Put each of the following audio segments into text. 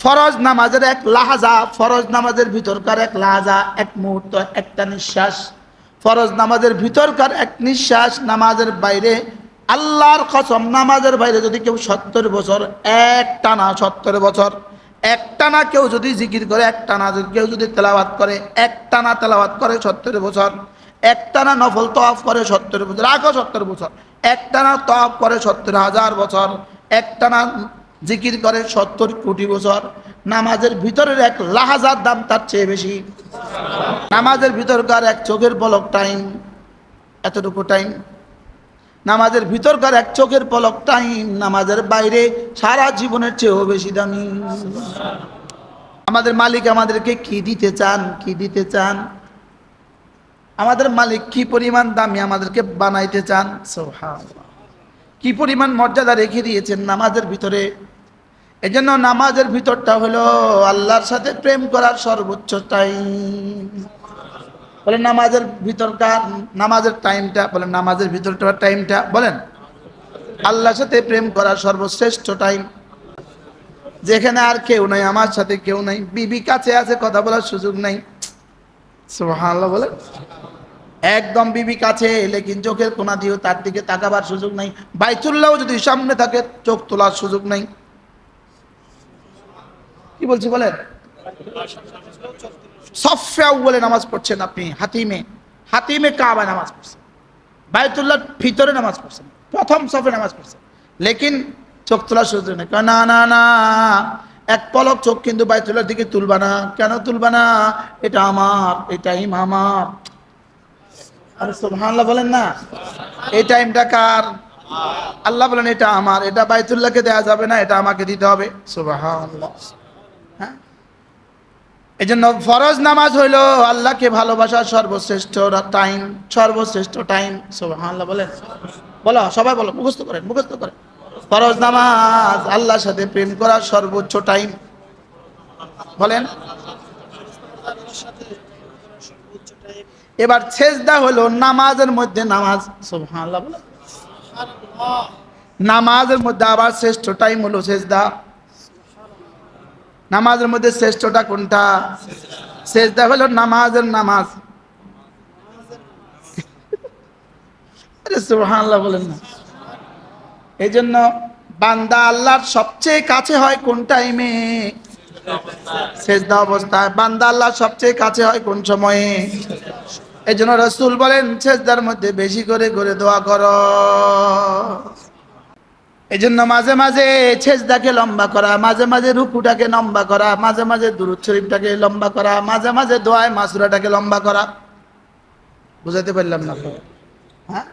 ফরজ নামাজের এক লাহাজা, ফরজ নামাজের ভিতরকার এক লাহাজা, এক মুহূর্ত, একটা নিঃশ্বাস, ফরজ নামাজের ভিতরকার এক নিঃশ্বাস, নামাজের বাইরে, আল্লাহর কসম নামাজের বাইরে যদি কেউ 70 বছর এক টানা, 70 বছর এক টানা কেউ যদি জিকির করে, এক টানা কেউ যদি তেলাওয়াত করে, এক টানা তেলাওয়াত করে 70 বছর, এক টানা নফল তওয়াফ করে 70 বছর, রাখো 70 বছর, এক টানা তওয়াফ করে 70,000 বছর, এক টানা জিকির করে 70 কোটি বছর, নামাজের ভিতরের এক লাহাজার দাম তার চেয়ে বেশি। নামাজের ভিতরকার এক চোখের পলক টাইম, এতটুকু টাইম, নামাজের ভিতরকার এক চোখের পলক টাইম নামাজের বাইরে সারা জীবনের চেয়েও বেশি দামি। আমাদের মালিক আমাদেরকে কি দিতে চান, কি দিতে চান, আমাদের মালিক কি পরিমাণ দামি আমাদেরকে বানাইতে চান, সুবহানাল্লাহ, কি পরিমাণ মর্যাদা রেখে দিয়েছেন নামাজের ভিতরে। এজন্য নামাজের ভিতরটা হলো আল্লাহর সাথে প্রেম করার সর্বোচ্চ টাইম। বলেন নামাজের ভিতরকার, নামাজের টাইমটা বলেন, নামাজের ভিতরকার টাইমটা বলেন আল্লাহর সাথে প্রেম করার সর্বশ্রেষ্ঠ টাইম। যেখানে আর কেউ নাই, আমার সাথে কেউ নাই, বিবি কাছে আছে, কথা বলার সুযোগ নাই, সুবহানাল্লাহ বলেন, একদম বিবি কাছে, লেকিন চোখের কোনা দিয়েও তার দিকে তাকাবার সুযোগ নাই, বাইতুল্লাহ যদি সামনে থাকে চোখ তোলার সুযোগ নাই। কি বলছি বলেন, সফে আউয়ালে নামাজ পড়ছেন আপনি, হাতিমে, হাতিমে কাবায় নামাজ পড়ছেন, বাইতুল্লাহর ভিতরে নামাজ পড়ছেন, প্রথম সফে নামাজ পড়ছেন, লেকিন চোখ তোলার সুযোগ নেই। না না না, এক পলক চোখ কিন্তু বাইতুল্লাহর দিকে তুলবা না। কেন তুলবা না? এটা আমার, এই টাইম আমার। আরে সুবহানাল্লাহ বলেন না, এই টাইমটা কার? আল্লাহ বলেন এটা আমার, এটা বাইতুল্লাহকে দেয়া যাবে না, এটা আমাকে দিতে হবে। সুবহানাল্লাহ। হ্যাঁ, এই জন্য ফরজ নামাজ হইল আল্লাহকে ভালোবাসার সর্বশ্রেষ্ঠ টাইম, সর্বশ্রেষ্ঠ টাইম। সুবহানাল্লাহ বলেন, বলো সবাই বলো, মুখস্থ করেন, মুখস্থ করেন। ফরজ নামাজ আল্লাহর সাথে প্রেম করার সর্বোচ্চ টাইম। বলেন, এবার সেজদা হলো নামাজের মধ্যে নামাজ। সুবহানাল্লাহ বলেন, নামাজের মধ্যে আবার শ্রেষ্ঠ টাইম হলো সেজদা। নামাজের মধ্যে শ্রেষ্ঠটা কোনটা? সেজদা হলো নামাজের নামাজ। আরে সুবহানাল্লাহ বলেন না। এই জন্য বান্দা আল্লাহর সবচেয়ে কাছে হয় কোন টাইমে? সেজদা অবস্থায়। বান্দা আল্লাহর সবচেয়ে কাছে হয় কোন সময়ে? এই জন্য রাসূল বলেন সেজদার মধ্যে বেশি করে করে দোয়া করো। এই জন্য মাঝে মাঝে সেজদাকে লম্বা করা, মাঝে মাঝে রুকুটাকে লম্বা করা, মাঝে মাঝে দুরূদ শরীফটাকে লম্বা করা, মাঝে মাঝে দোয়ায়ে মাসুরাটাকে লম্বা করা। বুঝাতে পারলাম না? হ্যাঁ,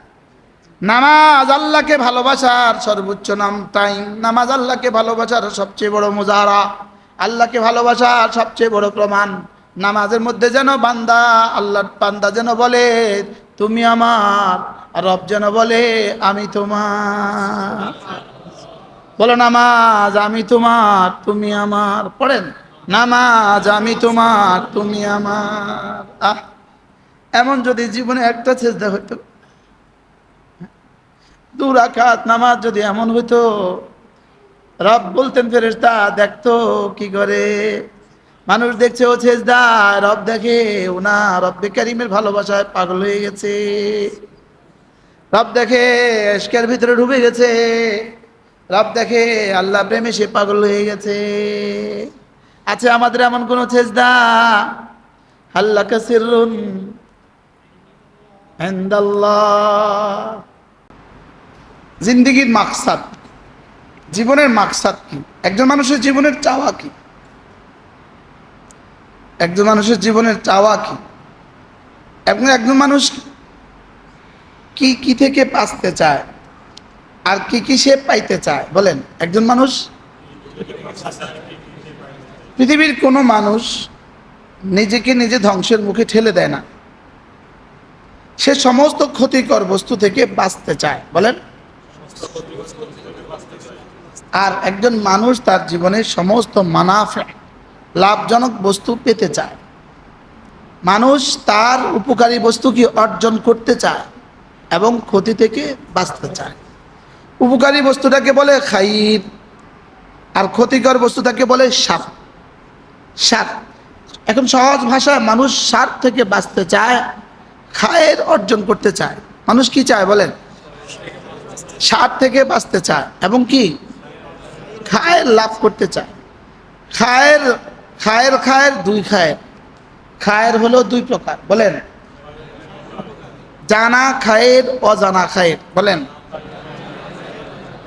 নামাজ আল্লাহকে ভালোবাসার সর্বোচ্চ নাম টাইম। নামাজ আল্লাহকে ভালোবাসার সবচেয়ে বড় মুজাহারা, আল্লাহকে ভালোবাসার সবচেয়ে বড় প্রমাণ। নামাজের মধ্যে যেন বান্দা, আল্লাহর বান্দা যেন বলে তুমি আমার, আর রব যেন বলে আমি তোমার। বলো নামাজ আমি তোমার, তুমি আমার। পড়েন নামাজ আমি তোমার, তুমি আমার। আহ, এমন যদি জীবনে একটা সেজদা হইতো, 2 রাকাত নামাজ যদি এমন হইতো, রব বলতেন ফেরেশতা দেখতো কি করে। মানুষ দেখছে ও সেজদা, রব দেখে ও না, রব্বে কারীমের ভালোবাসায় পাগল হয়ে গেছে। রব দেখে ইশকের ভিতরে ডুবে গেছে। রব দেখে আল্লাহ প্রেমে সে পাগল হয়ে গেছে। আছে আমাদের এমন কোন সেজদা? হাল্লাকা সিররুন ইনদাল্লাহ। জিন্দেগির মাকসাদ, জীবনের মাকসাদ কি? একজন মানুষের জীবনের চাওয়া কি? একজন মানুষের জীবনের চাওয়া কি? একজন মানুষ কি কি থেকে বাঁচতে চায় আর কি কি সে পাইতে চায়? বলেন, একজন মানুষ, পৃথিবীর কোনো মানুষ নিজেকে নিজে ধ্বংসের মুখে ঠেলে দেয় না, সে সমস্ত ক্ষতিকর বস্তু থেকে বাঁচতে চায়। বলেন, আর একজন মানুষ তার জীবনের সমস্ত মানাফে, লাভজনক বস্তু পেতে চায়। মানুষ তার উপকারী বস্তু কি অর্জন করতে চায় এবং ক্ষতি থেকে বাঁচতে চায়। উপকারী বস্তুটাকে বলে খাইর, আর ক্ষতিকর বস্তুটাকে বলে শার। স্বাদ। এখন সহজ ভাষায় মানুষ স্বাদ থেকে বাঁচতে চায়, খায়ের অর্জন করতে চায়। মানুষ কি চায় বলেন? স্বাদ থেকে বাঁচতে চায় এবং কি খায়ের লাভ করতে চায়। খায়ের খায়ের খায়ের দুই খায়ের। খায়ের হলো দুই প্রকার বলেন, জানা খায়ের, অজানা খায়ের বলেন।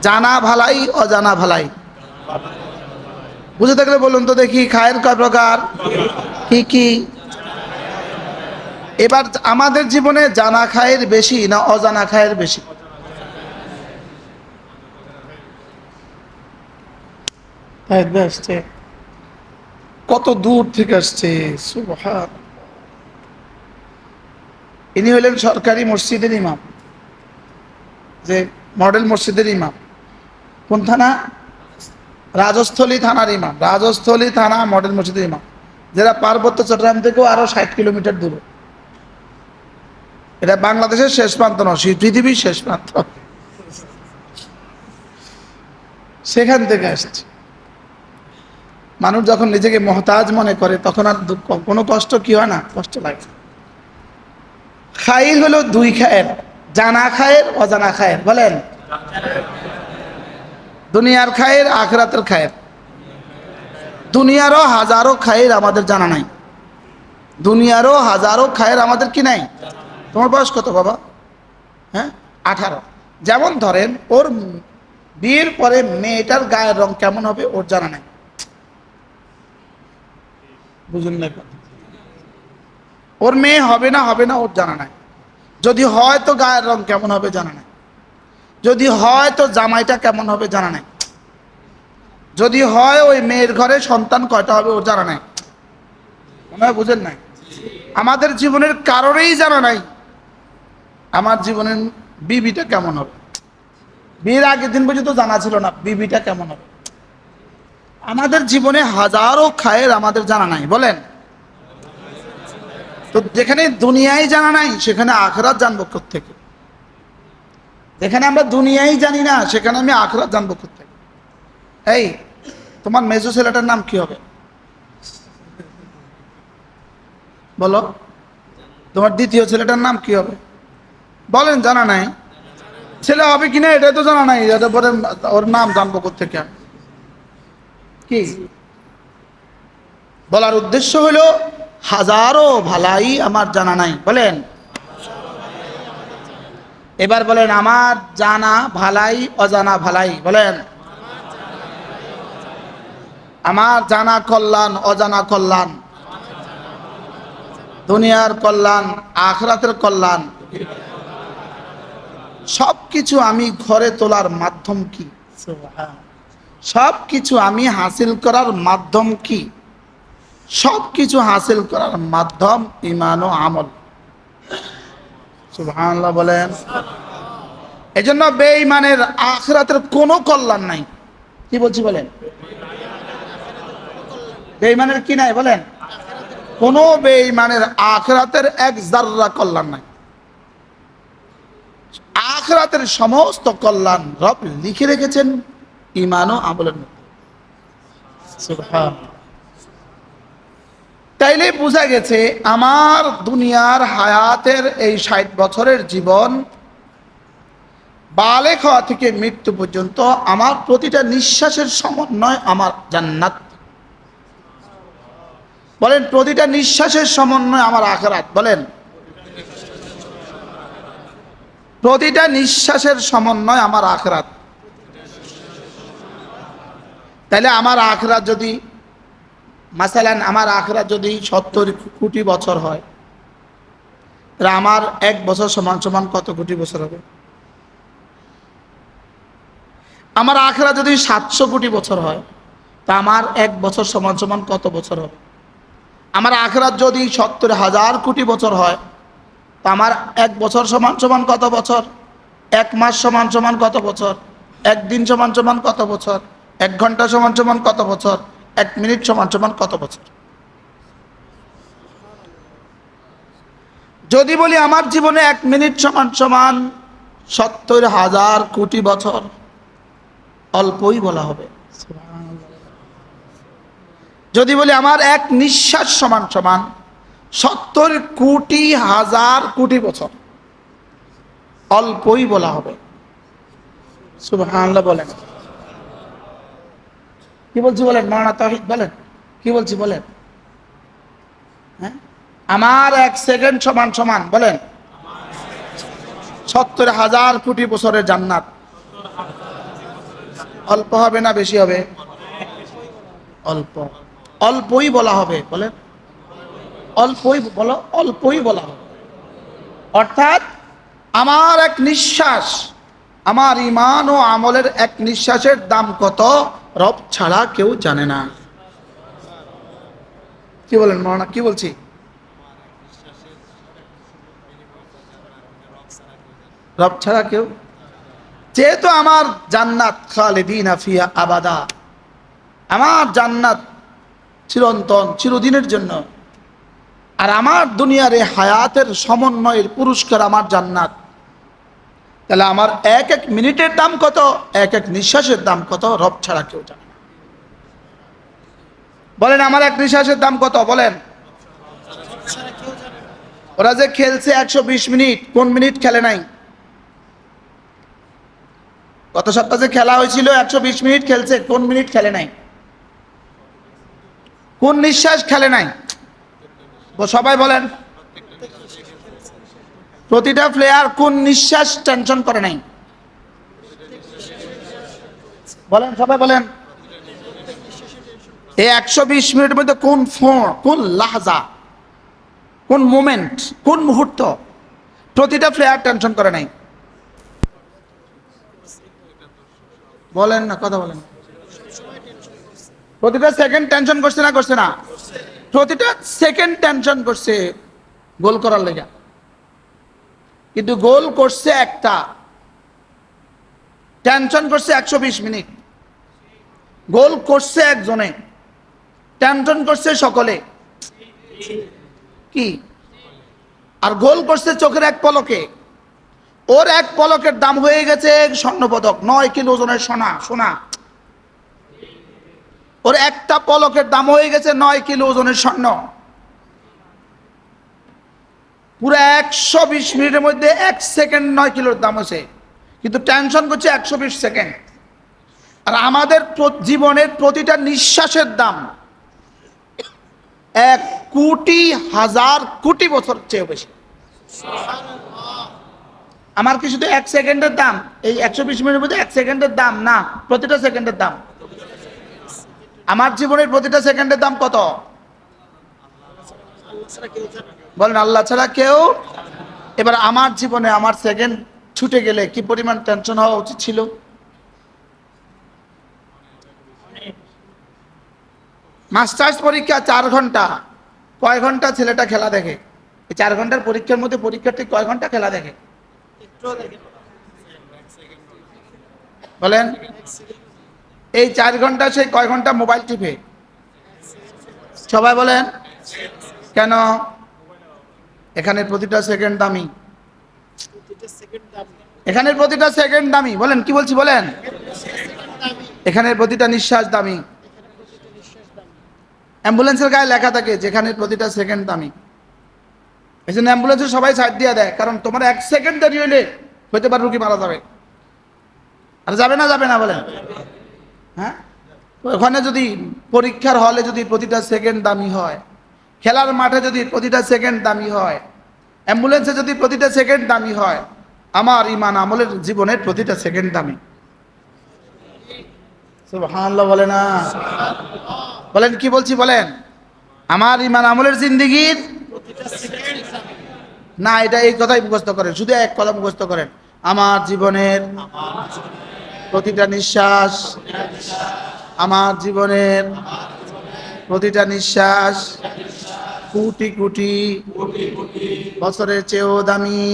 জানা ভালাই, অজানা ভালাই। বুঝে থাকলে বলুন তো দেখি, খায়ের কয় প্রকার, কি কি? এবার আমাদের জীবনে জানা খায়ের বেশি না অজানা খায়ের বেশি? আসছে কত দূর থেকে আসছে, সুবহান। ইনি হলেন সরকারি মসজিদের ইমাম, যে মডেল মসজিদের ইমাম। কোন থানা? রাজস্থলী থানার ইমাম। রাজস্থলী থানা মডেল মসজিদের ইমাম, যেটা পার্বত্য চট্টগ্রাম থেকেও আরো 60 কিলোমিটার দূরে। এটা বাংলাদেশের শেষ প্রান্ত নয়, পৃথিবীর শেষ প্রান্ত। সেখান থেকে আসছে। মানুষ যখন নিজেকে মহতাজ মনে করে তখন আর কোনো কষ্ট কি হয় না, কষ্ট লাগে। খায়ের হলো দুই খায়ের, জানা খায়ের, অজানা খায়ের বলেন। দুনিয়ার খায়ের, আখিরাতের খায়ের। দুনিয়ারও হাজারো খায়ের আমাদের জানা নাই। দুনিয়ারও হাজারো খায়ের আমাদের কি নাই। তোমার বয়স কত বাবা? হ্যাঁ, 18। যেমন ধরেন ওর বিয়ের পরে মেয়েটার গায়ের রং কেমন হবে ওর জানা নাই। বুঝুন না, ওর মেয়ে হবে না হবে না ওর জানা নাই। যদি হয় তো গায়ের রং কেমন হবে জানা নাই। যদি হয় তো জামাইটা কেমন হবে জানা নাই। যদি হয় ওই মেয়ের ঘরে সন্তান কয়টা হবে ওর জানা নাই। মনে হয় বুঝেন নাই। আমাদের জীবনের কারোরই জানা নাই আমার জীবনের বিবিটা কেমন হবে। বিয়ের আগের দিন পর্যন্ত জানা ছিল না বিবিটা কেমন হবে। আমাদের জীবনে হাজারো খায়ের আমাদের জানা নাই বলেন। তো যেখানে দুনিয়ায় জানা নাই সেখানে আখিরাত জানবো কোত্থেকে? যেখানে আমরা দুনিয়ায় জানি না সেখানে আমি আখিরাত জানবো কোত্থেকে? এই তোমার মেজো ছেলেটার নাম কি হবে বলো? তোমার দ্বিতীয় ছেলেটার নাম কি হবে বলেন? জানা নাই। ছেলে হবে কিনা এটাই তো জানা নাই, এটা পরে ওর নাম জানবো কোত্থেকে? কি বলার উদ্দেশ্য হলো হাজারো ভালাই আমার জানা নাই বলেন। এবার বলেন আমার জানা ভালাই, অজানা ভালাই বলেন। আমার জানা কল্যাণ, অজানা কল্যাণ, দুনিয়ার কল্যাণ, আখিরাতের কল্যাণ, সবকিছু আমি ঘরে তোলার মাধ্যম কি? সবকিছু আমি হাসিল করার মাধ্যম কি? সবকিছু হাসিল করার মাধ্যম ঈমান ও আমল। সুবহানাল্লাহ বলেন। এজন্য বেঈমানের আখিরাতের কোনো কল্যাণ নাই। কি বলছি বলেন? বেঈমানের কি নাই বলেন? কোনো বেঈমানের আখিরাতের এক যাররা কল্যাণ নাই। আখিরাতের সমস্ত কল্যাণ রব লিখে রেখেছেন ঈমান ও আমলের মধ্যে। সুবহানাল্লাহ। তাইলে বোঝা গেছে আমার দুনিয়ার হায়াতের এই 60 বছরের জীবন, বালেগ হওয়া থেকে মৃত্যু পর্যন্ত আমার প্রতিটা নিঃশ্বাসের সমন্বয় আমার জান্নাত। বলেন প্রতিটা নিঃশ্বাসের সমন্বয় আমার আখিরাত বলেন। প্রতিটা নিঃশ্বাসের সমন্বয় আমার আখিরাত। তাহলে আমার আখিরাত যদি মাসালান আমার আখিরাত যদি 70 কোটি বছর হয়, তাহলে আমার 1 বছর সমান সমান কত কোটি বছর হবে? আমার আখিরাত যদি 700 কোটি বছর হয়, তা আমার 1 বছর সমান সমান কত বছর হবে? আমার আখিরাত যদি 70,000 কোটি বছর হয়, তা আমার 1 বছর সমান সমান কত বছর? 1 মাস সমান সমান কত বছর? 1 দিন সমান সমান কত বছর? 1 ঘন্টা সমান সমান কত বছর? 1 মিনিট সমান সমান কত বছর? যদি বলি আমার জীবনে 1 মিনিট সমান সমান 70,000 কোটি বছর, অল্পই বলা হবে। যদি বলি আমার এক নিঃশ্বাস সমান সমান 70 কোটি হাজার কোটি বছর, অল্পই বলা হবে। সুবহানাল্লাহ বলেন। কি বলছি বলেন, মাওলানা তাওহীদ বলেন, কি বলছি বলেন। হ্যাঁ, আমার 1 সেকেন্ড সমান সমান বলেন 70,000 কোটি বছরের জান্নাত। অল্প হবে না বেশি হবে? অল্প, অল্পই বলা হবে। বলেন অল্পই বলো, অল্পই বলা হবে। অর্থাৎ আমার এক নিঃশ্বাস, আমার ঈমান ও আমলের এক নিঃশ্বাসের দাম কত রব ছাড়া কেউ জানে না। কি বলেন মাওলানা, কি বলছি? রব ছাড়া কেউ, যেহেতু আমার জান্নাত খালিদিনা ফিহা আবাদা, আমার জান্নাত চিরন্তন চিরদিনের জন্য, আর আমার দুনিয়ার এই হায়াতের সমন্বয়ের পুরস্কার আমার জান্নাত, তাহলে আমার এক এক মিনিটের দাম কত, এক এক নিঃশ্বাসের দাম কত রব ছাড়া কেউ জানে না। বলেন আমার এক নিঃশ্বাসের দাম কত বলেন। ওরা যে খেলছে 120 মিনিট, কোন মিনিট খেলে নাই? গত সপ্তাহে যে খেলা হয়েছিল 120 মিনিট খেলছে, কোন মিনিট খেলে নাই? কোন নিঃশ্বাস খেলে নাই? সবাই বলেন। প্রতিটা প্লেয়ার কোন নিঃশ্বাস টেনশন করে নাই? বলেন সবাই বলেন। এই 120 মিনিটের মধ্যে কোন ফোন, কোন লাহজা, কোন মোমেন্ট, কোন মুহূর্ত প্রতিটা প্লেয়ার টেনশন করে নাই? বলেন না, কথা বলেন। প্রতিটা সেকেন্ড টেনশন করছে না, করছে না? প্রতিটা সেকেন্ড টেনশন করছে গোল করার লেগে, কিন্তু গোল করছে একটা, টেনশন করছে 120 মিনিট। গোল করছে একজনে, টেনশন করছে সকলে। কি? আর গোল করছে চোখের এক পলকে। ওর এক পলকের দাম হয়ে গেছে স্বর্ণপদক, 9 কিলো ওজনের সোনা। সোনা, ওর একটা পলকের দাম হয়ে গেছে 9 কিলো ওজনের স্বর্ণ। পুরো 120 মিনিটের মধ্যে 1 সেকেন্ড 9 কিলোর দাম হয়েছে, কিন্তু টেনশন করছে 120 সেকেন্ড। আর আমাদের জীবনের প্রতিটা নিঃশ্বাসের দাম 1 কোটি হাজার কোটি বছর চেয়ে বেশি। আমার কি শুধু 1 সেকেন্ডের দাম? এই 120 মিনিটের মধ্যে 1 সেকেন্ডের দাম না, প্রতিটা সেকেন্ডের দাম। আমার জীবনের প্রতিটা সেকেন্ডের দাম কত বলেন? আল্লাহ ছাড়া কেউ। এবার আমার জীবনে আমার সেকেন্ড ছুটে গেলে কি পরিমাণ টেনশন হওয়া উচিত ছিল? মাস্টার্স পরীক্ষা 4 ঘন্টা, কয় ঘন্টা ছেলেটা খেলা দেখে? এই 4 ঘন্টার পরীক্ষার মধ্যে পরীক্ষার্থী কয় ঘন্টা খেলা দেখে বলেন? এই 4 ঘন্টা সে কয় ঘন্টা মোবাইল টিপে? সবাই বলেন। কেন? এখানে প্রতিটা সেকেন্ড দামি, এখানে প্রতিটা সেকেন্ড দামি। বলেন কি বলছি বলেন। এখানে প্রতিটা নিঃশ্বাস দামি। অ্যাম্বুলেন্সের গায়ে লেখা থাকে যেখানে প্রতিটা সেকেন্ড দামি। এই জন্য অ্যাম্বুলেন্সের সবাই সাইড দিয়ে দেয়, কারণ তোমার 1 সেকেন্ড দেরি হইলে হইতে পারে রুগী মারা যাবে। আর যাবে না, যাবে না বলেন? হ্যাঁ, ওখানে যদি পরীক্ষার হলে যদি প্রতিটা সেকেন্ড দামি হয়, খেলার মাঠে যদি প্রতিটা সেকেন্ড দামি হয়, অ্যাম্বুলেন্সে যদি প্রতিটা সেকেন্ড দামি হয়, আমার ঈমান আমলের জীবনের প্রতিটা সেকেন্ড দামি। সুবহানাল্লাহ বলে না? বলেন কি বলছি বলেন। আমার ঈমান আমলের জিন্দেগীর না, এটা এই কথাই মুখস্থ করেন, শুধু এক কথা মুখস্থ করেন। আমার জীবনের প্রতিটা নিঃশ্বাস, আমার জীবনের প্রতিটা নিঃশ্বাস কোটি কোটি বছরের চেয়েও দামি,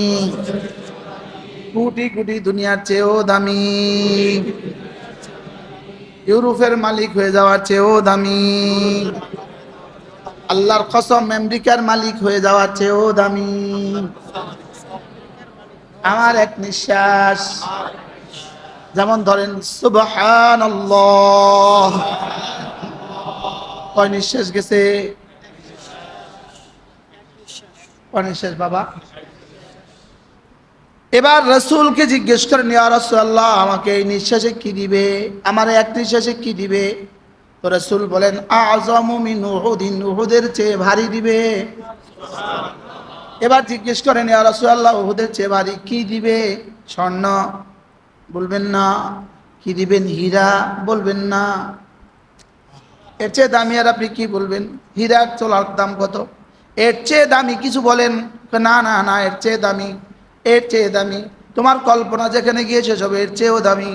কোটি কোটি দুনিয়ার চেয়েও দামি, ইউরোপের মালিক হয়ে যাওয়ার চেয়েও দামি, আল্লাহর কসম আমেরিকার মালিক হয়ে যাওয়ার চেয়েও দামি আমার এক নিঃশ্বাস। যেমন ধরেন সুবহানাল্লাহ, কয় নিঃশ্বাস গেছে? কয় নিঃশ্বাস বাবা? এবার রাসূলকে জিজ্ঞেস করেন, ইয়া রাসূলুল্লাহ, আমাকে এই নিঃশ্বাসে কি দিবে, আমার এক নিঃশ্বাসে কি দিবে? তো রাসূল বলেন, আযমু মিন উহুদিন, উহুদের চেয়ে ভারী দিবে। এবার জিজ্ঞেস করেন, ইয়া রাসূলুল্লাহ, উহুদের চেয়ে ভারী কি দিবে? স্বর্ণ? বলবেন না। কি দিবেন? হীরা? বলবেন না। এর চেয়ে দামি আর আপনি কি বলবেন? হীরার তোলার দাম কত? এর চেয়ে দামি কিছু বলেন? না না না, এর চেয়ে দামি, এর চেয়ে দামি। তোমার কল্পনা যেখানে গিয়ে শেষ হবে, এর চেয়েও দামি।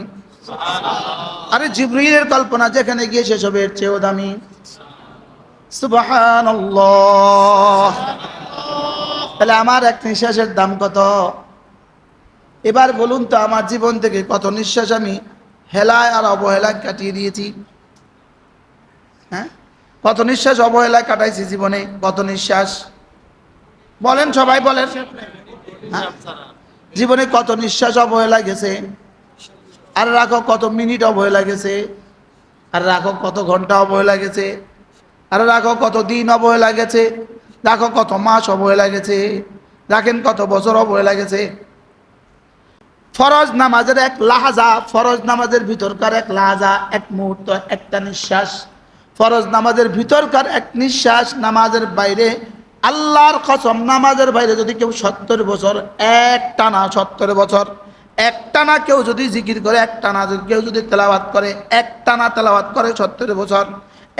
আরে জিবরিলের কল্পনা যেখানে গিয়ে শেষ হবে, এর চেয়েও দামি। সুবহানাল্লাহ। তাহলে আমার এক নিঃশ্বাসের দাম কত? এবার বলুন তো, আমার জীবন থেকে কত নিঃশ্বাস আমি হেলায় আর অবহেলায় কাটিয়ে দিয়েছি? হ্যাঁ, কত নিঃশ্বাস অবহেলায় কাটাইছি জীবনে? কত নিঃশ্বাস বলেন, সবাই বলেন। হ্যাঁ? জীবনে কত নিঃশ্বাস অবহেলা গেছে? আর রাখো কত মিনিট অবহেলা গেছে? আর রাখো কত ঘন্টা অবহেলা গেছে? আর রাখো কত দিন অবহেলা গেছে? রাখো কত মাস অবহেলা গেছে? রাখেন কত বছর অবহেলা গেছে? ফরজ নামাজের এক লাহাজা, ফরজ নামাজের ভিতরকার এক লাহাজা, এক মুহূর্ত, একটা নিঃশ্বাস, ফরজ নামাজের ভিতরকার এক নিঃশ্বাস, নামাজের বাইরে, আল্লাহর কসম, নামাজের বাইরে যদি কেউ 70 বছর এক টানা, 70 বছর এক টানা কেউ যদি জিকির করে, এক টানা কেউ যদি তেলাওয়াত করে, এক টানা তেলাওয়াত করে 70 বছর,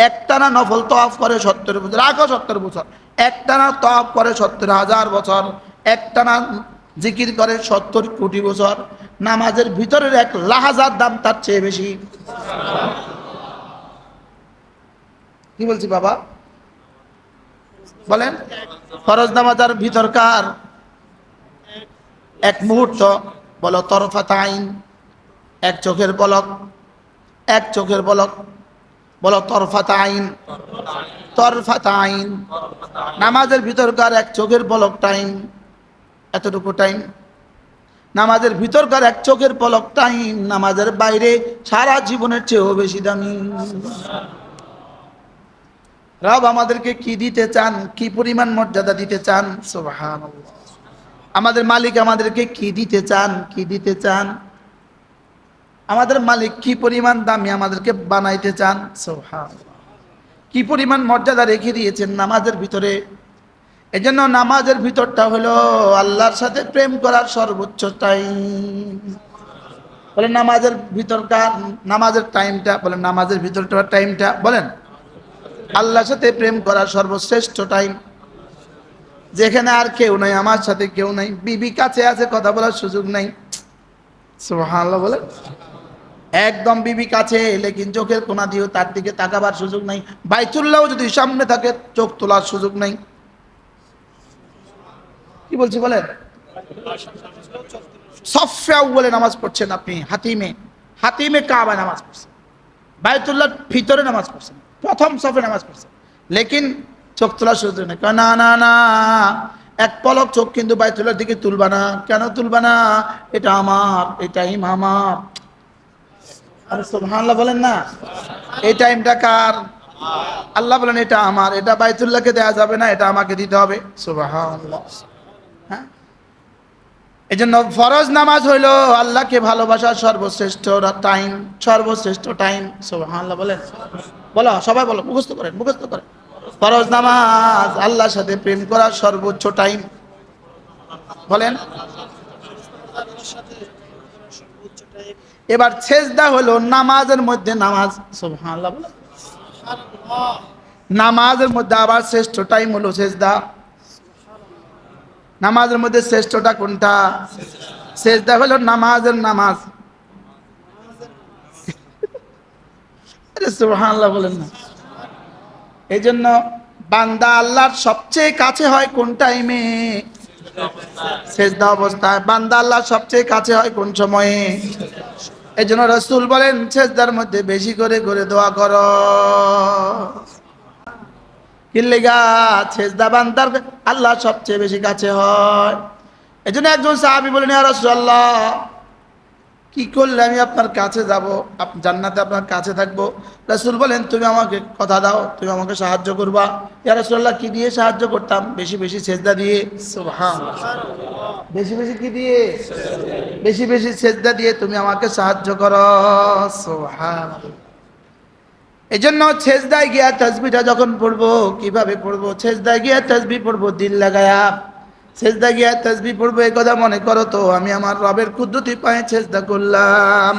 এক টানা নফল তওয়াফ করে 70 বছর, রাখো 70 বছর, এক টানা তওয়াফ করে 70,000 বছর, এক টানা জিকির করে 70 কোটি বছর, নামাজের ভিতরের এক লাহাজার দাম তার চেয়ে বেশি। কি বলছি বাবা? বলেন। ফরজ নামাজের ভিতরকার এক মুহূর্ত, বলো তরফাত আইন, এক চোখের পলক, এক চোখের পলক, বলো তরফাত আইন, তরফাত আইন, নামাজের ভিতরকার এক চোখের পলক টাইম, এতটুকু টাইম। নামাজের ভিতরকার এক চোখের পলক টাইম নামাজের বাইরে সারা জীবনের চেয়েও বেশি দামি। রব আমাদেরকে কি দিতে চান, কি পরিমাণ মর্যাদা দিতে চান, সুবহানাল্লাহ। আমাদের মালিক আমাদেরকে কি দিতে চান, কি দিতে চান, আমাদের মালিক কি পরিমাণ দামি আমাদেরকে বানাইতে চান, সুবহানাল্লাহ। কি পরিমাণ মর্যাদা রেখে দিয়েছেন নামাজের ভিতরে। এজন্য নামাজের ভিতরটা হলো আল্লাহর সাথে প্রেম করার সর্বোচ্চ টাইম। বলেন নামাজের ভিতরকার, নামাজের টাইমটা, বলেন নামাজের ভিতরটার টাইমটা, বলেন আল্লাহর সাথে প্রেম করার সর্বশ্রেষ্ঠ টাইম। যেখানে আর কেউ নাই, আমার সাথে কেউ নাই, বিবি কাছে আছে, কথা বলার সুযোগ নাই, সুবহানাল্লাহ বলেন। একদম বিবি কাছে, লেকিন চোখের কোনা দিয়েও তার দিকে তাকাবার সুযোগ নাই। বাইতুল্লাহ যদি সামনে থাকে, চোখ তোলার সুযোগ নাই। কি বলছি বলেন? সফে আউয়ালে নামাজ পড়ছেন আপনি, হাতিমে, হাতিমে কাবায় নামাজ পড়ছেন, বাইতুল্লাহর ভিতরে নামাজ পড়ছেন, প্রথম সফে নামাজ পড়ছেন, লেকিন চোখ তোলার সুযোগ নেই। না না না, এক পলক চোখ কিন্তু বাইতুল্লাহর দিকে তুলবা না। কেন তুলবা না? এটা আমার, এই টাইম আমার। আরে সুবহানাল্লাহ বলেন না। এই টাইমটা কার? আল্লাহ বলেন এটা আমার, এটা বাইতুল্লাহকে দেয়া যাবে না, এটা আমাকে দিতে হবে, সুবহানাল্লাহ। হ্যাঁ, এই জন্য ফরজ নামাজ হইল আল্লাহকে ভালোবাসার সর্বশ্রেষ্ঠ টাইম, সর্বশ্রেষ্ঠ টাইম, সুবহানাল্লাহ বলেন। বলো সবাই, বলো, মুখস্থ করেন, মুখস্থ করেন। ফরজ নামাজ আল্লাহর সাথে প্রেম করার সর্বোচ্চ টাইম, বলেন। এবার সেজদা হলো নামাজের মধ্যে নামাজ, সুবহানাল্লাহ বলেন। নামাজের মধ্যে আবার শ্রেষ্ঠ টাইম হলো সেজদা। নামাজের মধ্যে শ্রেষ্ঠটা কোনটা? সেজদা হলো নামাজের নামাজ। আরে সুবহানাল্লাহ বলেন না। এই জন্য বান্দা আল্লাহর সবচেয়ে কাছে হয় কোন টাইমে? সেজদা অবস্থায়। বান্দা আল্লাহর সবচেয়ে কাছে হয় কোন সময়ে? এই জন্য রাসূল বলেন সেজদার মধ্যে বেশি করে করে দোয়া করো। কি লেগা? সেজদা বান্দার আল্লাহ সবচেয়ে বেশি কাছে হয়। এই জন্য একজন সাহাবী বলেন, ইয়া রাসূলুল্লাহ, কি করলে আমি আপনার কাছে যাব, জান্নাতে আপনার কাছে থাকবো? রাসূল বলেন, তুমি আমাকে কথা দাও, তুমি আমাকে সাহায্য করবা। ইয়া রাসূলুল্লাহ, কি দিয়ে সাহায্য করতাম? বেশি বেশি সেজদা দিয়ে। সুবহানাল্লাহ। বেশি বেশি কি দিয়ে? বেশি বেশি সেজদা দিয়ে তুমি আমাকে সাহায্য করো। সুবহানাল্লাহ। এই জন্য সেজদায় গিয়া তাসবিহটা যখন পড়বো, কিভাবে পড়বো? সেজদায় গিয়া তাসবিহ পড়বো দিল লাগায়া। সেজদা গিয়া তাসবিহ পড়বো এই কথা মনে করো তো আমি আমার রবের কুদরতি পায়ে সেজদা করলাম।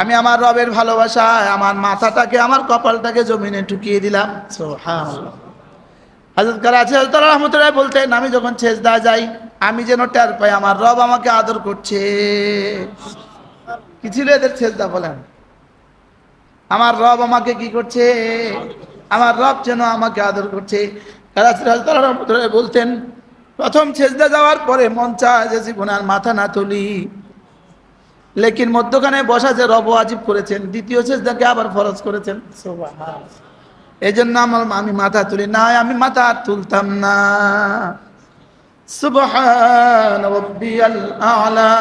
আমি আমার রবের ভালোবাসায় আমার মাথাটাকে, আমার কপালটাকে জমিনে ঠুকিয়ে দিলাম। সুবহানাল্লাহ। হযরত করাচি হযরত রাহমাতুল্লাহ বলতেন, আমি যখন সেজদা যাই আমি যেন টের পাই আমার রব আমাকে আদর করছে। কি ছিল এদের সেজদা বলেন? আমার রব আমাকে কি করছে? আমার রব যেন আমাকে আদর করছে। করাচি হযরত রাহমাতুল্লাহ বলতেন, প্রথম সেজদা যাওয়ার পরে মন চায় যে জীবনে আর মাথা না তুলি, লেকিন মধ্যখানে বসা যে রব ওয়াজিব করেছেন, দ্বিতীয় সেজদাকে আবার ফরজ করেছেন। সুবহানাল্লাহ। এই জন্য আমি মাথা তুলি না, আমি মাথা তুলতাম না। সুবহান রাব্বিয়াল আ'লা,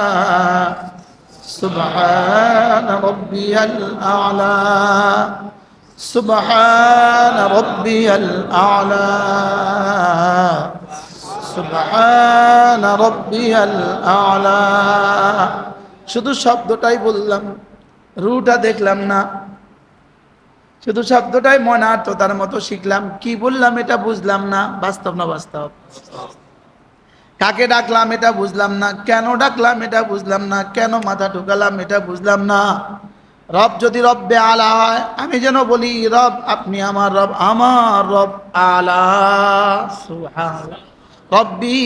সুবহান রাব্বিয়াল আ'লা, সুবহান রাব্বিয়াল আ'লা, সুবহান রাব্বিয়াল আ'লা। শুধু শব্দটাই বললাম, রুটা দেখলাম না। শুধু শব্দটাই মনার্থতার মতো শিখলাম, কি বললাম এটা বুঝলাম না। বাস্তব না বাস্তব? কাকে ডাকলাম এটা বুঝলাম না, কেন ডাকলাম এটা বুঝলাম না, কেন মাথা ঢুকালাম এটা বুঝলাম না। রব যদি রব্বে আলা হয়, আমি যেন বলি রব আপনি আমার রব, আমার রব আলা। সুবহানাল্লাহ। রব্বি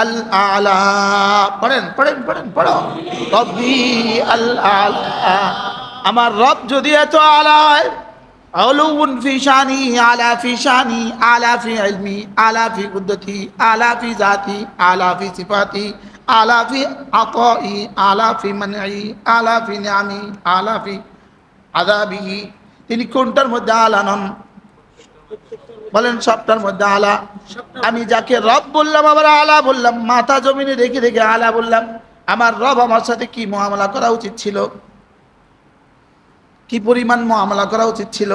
আল আলা। পড়েন পড়েন পড়েন পড়ো। রব্বি আল আলা। আমার রব যদি এত আলা হয়, আলুন ফি শানি, আলা ফি শানি, আলা ফি ইলমি, আলা ফি কুদরতি, আলা ফি জাতি, আলা ফি সিফাতি, আলা ফি আতাই, আলা ফি মানই, আলা ফি নিআমি, আলা ফি আযাবিহি। তিনি কোনটার মধ্যে আলা নন? বলেন সবটার মধ্যে আলা। আমি যাকে রব বললাম আবার আলা বললাম, মাথা জমিনে রেখে রেখে আলা বললাম। আমার রব আমার সাথে কি মুআমালা করা উচিত ছিল, কি পরিমাণ মুআমালা করা উচিত ছিল,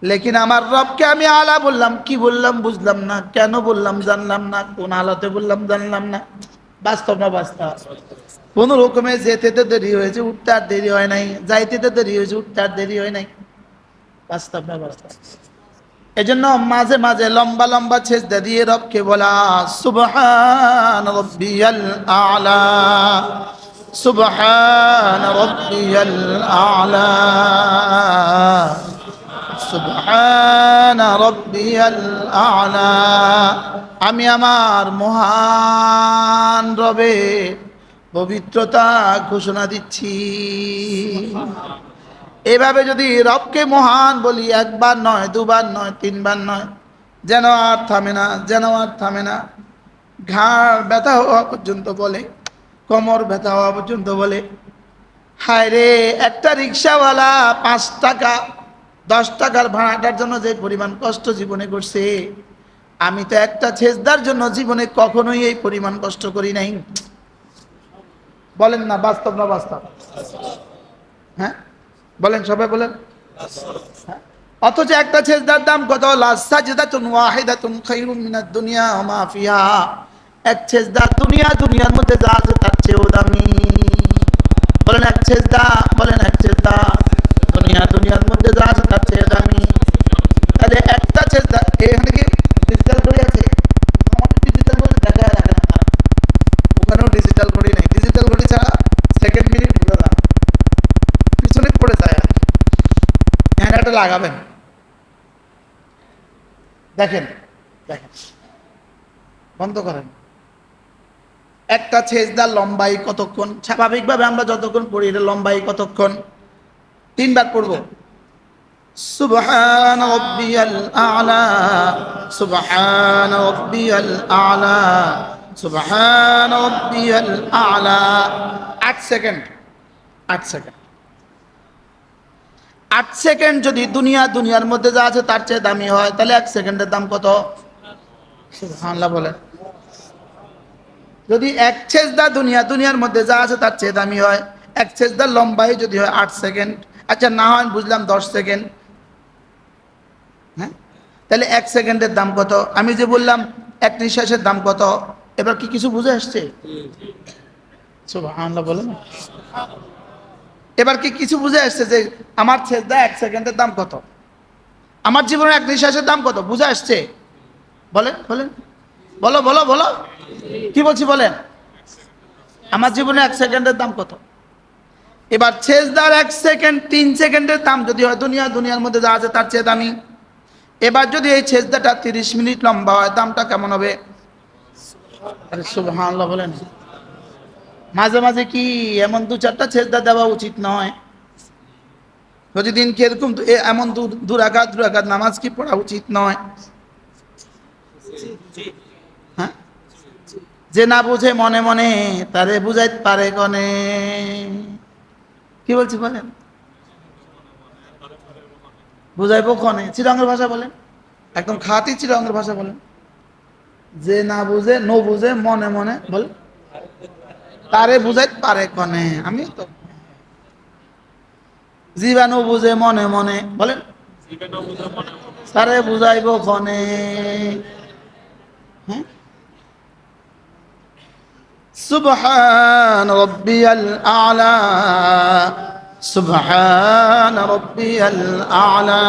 লেকিন আমার রবকে আমি আলা বললাম। কি বললাম বুঝলাম না, কেন বললাম জানলাম না, কোন আলাতে বললাম জানলাম না। বাস্তব না বাস্তব? কোন রকমে যেতে তো দেরি হয়েছে, উঠতে আর দেরি হয় নাই, যাইতে তো দেরি হয়েছে, উঠতে আর দেরি হয় নাই। বাস্তব না বাস্তব? এজন্য মাঝে মাঝে লম্বা লম্বা সেজদা দিয়ে রবকে বলা, সুবহান রাব্বিয়াল আ'লা, সুবহান রাব্বিয়াল আ'লা, সুবহান রাব্বিয়াল আ'লা। আমি আমার মহান রবে পবিত্রতা ঘোষণা দিচ্ছি। এভাবে যদি রবকে মহান বলি, একবার নয়, দুবার নয়, তিনবার নয়, যেন আর থামে না, যেন আর থামে না। ঘাড় ব্যথা হওয়া পর্যন্ত বলে, কোমর ব্যথা হওয়া পর্যন্ত বলে, হায় রে, একটা রিক্সাওয়ালা 5 টাকা 10 টাকার ভাড়াটার জন্য যে পরিমাণ কষ্ট জীবনে করছে, আমি তো একটা সেজদার জন্য জীবনে কখনোই এই পরিমাণ কষ্ট করি নাই। বলেন না বাস্তব না বাস্তব? হ্যাঁ বলেন, সবাই বলেন। হ্যাঁ? অথচ একটা সেজদার দাম কত? লাসাজদাতুন ওয়াহিদাতুন খায়রুম মিনাদ দুনিয়া ওয়া মা ফিহা। এক সেজদা দুনিয়ার মধ্যে যা আছে তার চেয়েও দামি। বলেন এক সেজদা, বলেন এক সেজদা দুনিয়ার মধ্যে যা আছে তার চেয়ে দামি। তাহলে একটা সেজদা, এখানে কি ডিজিটাল ঘড়ি আছে? আমাদের ডিজিটাল ঘড়ি দেখা রাখে না, ওখানেও ডিজিটাল ঘড়ি নেই। ডিজিটাল ঘড়ি ছাড়া সেকেন্ড মিনিট ঘুরে না, পিছনে পড়ে যায়। ক্যামেরাটা লাগাবেন, দেখেন দেখেন, বন্ধ করেন। একটা সেজদা লম্বাই কতক্ষণ? স্বাভাবিকভাবে আমরা যতক্ষণ পড়ি এটা লম্বাই কতক্ষণ? 3 বার পড়ব। সুবহান রাব্বিয়াল আ'লা, সুবহান রাব্বিয়াল আ'লা, সুবহান রাব্বিয়াল আ'লা। 8 সেকেন্ড, 8 সেকেন্ড। 8 সেকেন্ড যদি দুনিয়ার মধ্যে যা আছে তার চেয়ে দামি হয়, তাহলে 1 সেকেন্ডের দাম কত? সুবহানাল্লাহ বলেন। যদি এক সেজদা দুনিয়ার মধ্যে যা আছে তার চেয়ে দামি হয়, এক সেজদা লম্বাই যদি হয় 8 সেকেন্ড, আচ্ছা না হয় বুঝলাম 10 সেকেন্ড, হ্যাঁ, তাহলে 1 সেকেন্ডের দাম কত? আমি যে বললাম এক নিঃশ্বাসের দাম কত, এবার কি কিছু বুঝে আসছে? সুবহানাল্লাহ বলেন। এবার কি কিছু বুঝে আসছে যে আমার সেজদা 1 সেকেন্ডের দাম কত, আমার জীবনের এক নিঃশ্বাসের দাম কত? বুঝে আসছে? বলেন বলেন, বলো বলো বলো, কি বলছি বলেন। আমার জীবনে 1 সেকেন্ডের দাম কত? এবার সেজদার 1 সেকেন্ড 3 সেকেন্ডের দাম যদি হয় দুনিয়ার মধ্যে যা আছে তার চেয়ে দামি। এবার যদি এই সেজদাটা 30 মিনিট লম্বা হয়, দামটা কেমন হবে? আরে সুবহানাল্লাহ বলেন। মাঝে মাঝে কি এমন 2-4টা সেজদা দেওয়া উচিত নয়? প্রতিদিন কি এরকম এমন দু রাকাত নামাজ কি পড়া উচিত নয়? হ্যাঁ, যে না বুঝে মনে মনে তারে বুঝাইতে পারে কনে। কি বলছি বলেন, বুঝাইবো কনে? চিরঙ্গের ভাষা বলেন, একদম খাঁটি চিরঙ্গের ভাষা বলেন। যে না বুঝে নো বুঝে মনে মনে বলে তারে বুঝাইতে পারে কনে। আমি তো জীবাণু বুঝে মনে মনে বলেন, তারে বুঝাইবো কনে। হ্যাঁ, সুবহান রব্বিয়াল আলা, সুবহান রব্বিয়াল আলা,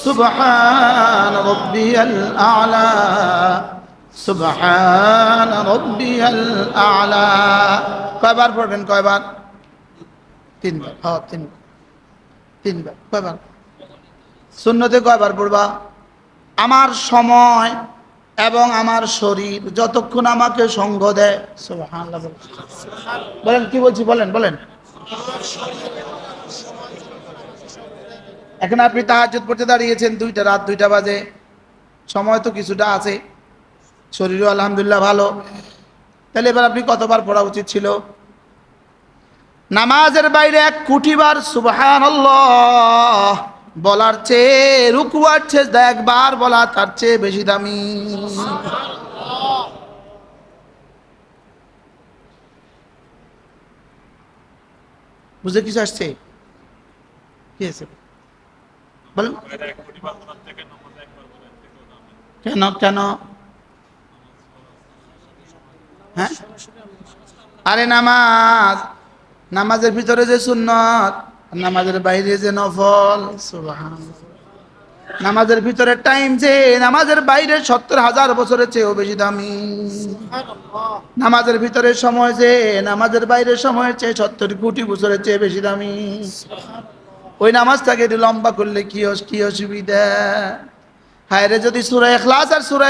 সুবহান রব্বিয়াল আলা, সুবহান রব্বিয়াল আলা। কয়বার পড়বেন? কয়বার? 3বার। হ্যাঁ 3বার, 3বার। কয়বার? সুন্নতে কয়বার পড়বা? আমার সময় এবং আমার শরীর যতক্ষণ আমাকে সঙ্গ দেয়, সুবহানাল্লাহ বলেন। বলেন কি বলছি বলেন বলেন। এখন আপনি তাহাজ্জুদ পড়তে দাঁড়িয়েছেন, রাত 2টা বাজে, সময় তো কিছুটা আছে, শরীরও আলহামদুলিল্লাহ ভালো, তাহলে এবার আপনি কতবার পড়া উচিত ছিল? নামাজের বাইরে 1 কোটি বার সুবহানাল্লাহ বলার চেয়ে রুকু আর সিজদা একবার বলা তার চেয়ে বেশি দামি। বুঝে কিছু আসছে? কি আছে বলেন। কেন কেন? হ্যাঁ, আরে নামাজের ভিতরে যে সুন্নত, নামাজের বাইরে যে নফল, সুবহানাল্লাহ। নামাজের ভিতরে টাইম যে নামাজের বাইরে 70,000 বছরের চেয়েও বেশি দামি। নামাজের ভিতরে সময় যে নামাজের বাইরে সময়ের চেয়ে 70 কোটি বছরের চেয়ে বেশি দামি। ওই নামাজটাকে একটু লম্বা করলে কি অসুবিধা? হায় রে, যদি সূরা ইখলাস আর সূরা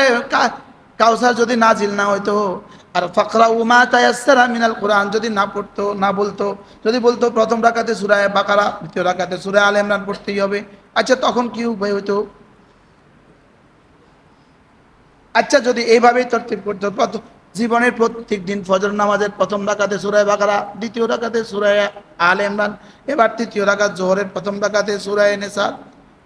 কাউসার যদি নাজিল না হইতো, আর ফাকরাউ মা তায়াসসারা মিনাল কোরআন যদি না পড়তো, না বলতো, যদি বলতো প্রথম রাকাতে সূরা বাকারা, দ্বিতীয় রাকাতে সূরা আলে ইমরান পড়তেই হবে, আচ্ছা তখন কি উপায় হইতো? আচ্ছা যদি এইভাবেই তরতিব করতো, জীবনের প্রত্যেক দিন ফজর নামাজের প্রথম রাকাতে সূরা বাকারা, দ্বিতীয় রাকাতে সূরা আলে ইমরান, এবার তৃতীয় রাকাত জোহরের প্রথম রাকাতে সূরা নিসা,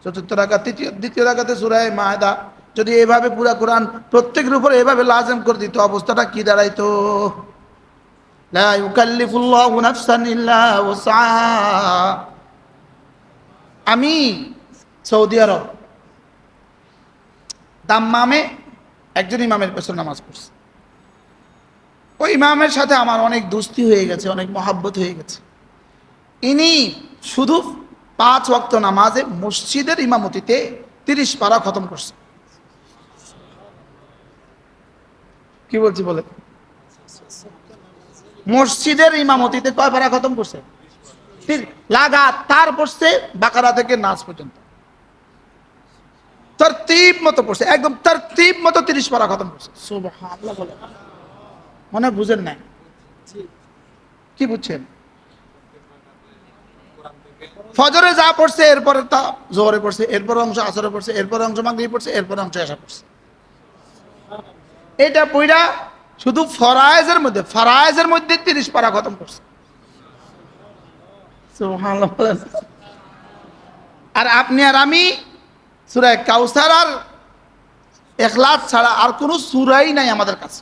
চতুর্থ রাকাত দ্বিতীয় রাকাতে সূরা মায়েদা, যদি এইভাবে পুরা কোরআন প্রত্যেকের উপর এইভাবে লাজম করে দিত, অবস্থাটা কি দাঁড়াইতো? লা ইউকাল্লিফুল্লাহু নাফসান ইল্লা ওয়াসআহা। আমি সৌদি আরব দাম্মামে একজন ইমামের পেছনে নামাজ পড়ছি। ওই ইমামের সাথে আমার অনেক দোস্তি হয়ে গেছে, অনেক মহাব্বত হয়ে গেছে। ইনি শুধু 5 ওয়াক্ত নামাজে মসজিদের ইমামতিতে 30 পারা খতম করছে। কি বলছি বলে, মসজিদের ইমামতিতে কয় পারা খতম করছে? লাগাতার পড়ছে, বাকারা থেকে নাস পর্যন্ত তরতিব মতো পড়ছে, একদম তরতিব মতো 30 পারা খতম করছে। সুবহানাল্লাহ বলে, মনে বুঝেন নাই? কি বুঝছেন? ফজরে যা পড়ছে এরপরে তা জোহরে পড়ছে, এরপর অংশ আসরে পড়ছে, এরপর অংশ মাগরিবে পড়ছে, এরপর অংশ এশা পড়ছে। এটা পড়া শুধু ফরায়েজের মধ্যে 30 পারা খতম করছে। সুবহানাল্লাহ। আর আপনি আর আমি সূরা কাউসার আর ইখলাস ছাড়া আর কোনো সূরাই নাই আমাদের কাছে।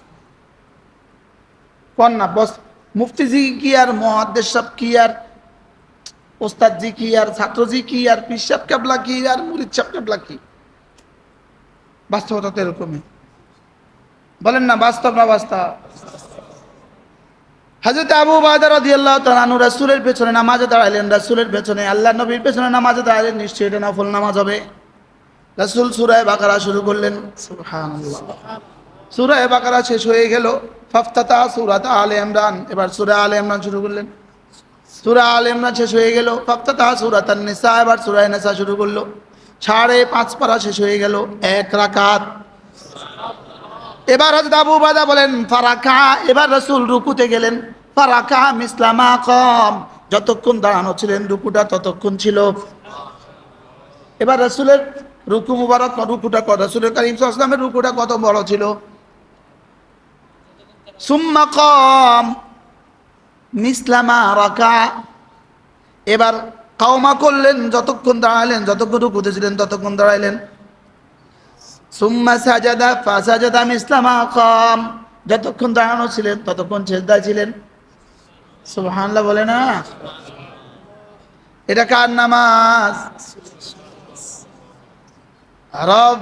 কোন না বস, মুফতিজি কি আর মুহাদ্দিস সাহেব কি আর ওস্তাদজি কি আর ছাত্রজি কি আর পীর সাহেব কেবলা কি আর মুরিদ সাহেব কেবলা কি? বাস্তবতা তো এরকমই। বলেন না বাস্তব না বাস্তব? হযরত আবু উবায়দা রাদিয়াল্লাহু তাআলা আনহু রাসূলের পেছনে নামাজে দাঁড়াইলেন, রাসূলের পেছনে আল্লাহর নবীর পেছনে নামাজে দাঁড়াইলেন, নিশ্চয়ই এটা নফল নামাজ হবে। রাসূল সূরা বাকারা শুরু করলেন, সুবহানাল্লাহ। সূরা বাকারা শেষ হয়ে গেল, ফাফতাতা সূরাত আলে ইমরান, এবার সূরা আলে ইমরান শুরু করলেন। সূরা আলে ইমরান শেষ হয়ে গেল, ফাফতাতা সূরাতান নিসা, এবার সূরা নিসা শুরু করলো। 5.5 পারা শেষ হয়ে গেল, এক রাকাত। এবার হযরত আবু উবায়দা বলেন ফারাকা, এবার রাসূল রুকুতে গেলেন। ফারাকা মিসলামা কম, যতক্ষণ দাঁড়ানো ছিলেন রুকুটা ততক্ষণ ছিল। এবার রাসূলের রুকু মুবারক, রুকুটা কত, রাসূলের কারীম সাল্লাল্লাহু আলাইহি ওয়াসাল্লামের রুকুটা কত বড় ছিল? সুম্মা কম মিসলামা রাকা, এবার কাওমা করলেন, যতক্ষণ দাঁড়ালেন, যতক্ষণ রুকুতে ছিলেন ততক্ষণ দাঁড়াইলেন। সুম্মা সাজাদা ফাসাজাদা মিসলামা কম, যতক্ষণ দাঁড়ানো ছিলেন ততক্ষণ সিজদায় ছিলেন। সুবহানাল্লাহ বলে না? এটা কার নামাজ? রব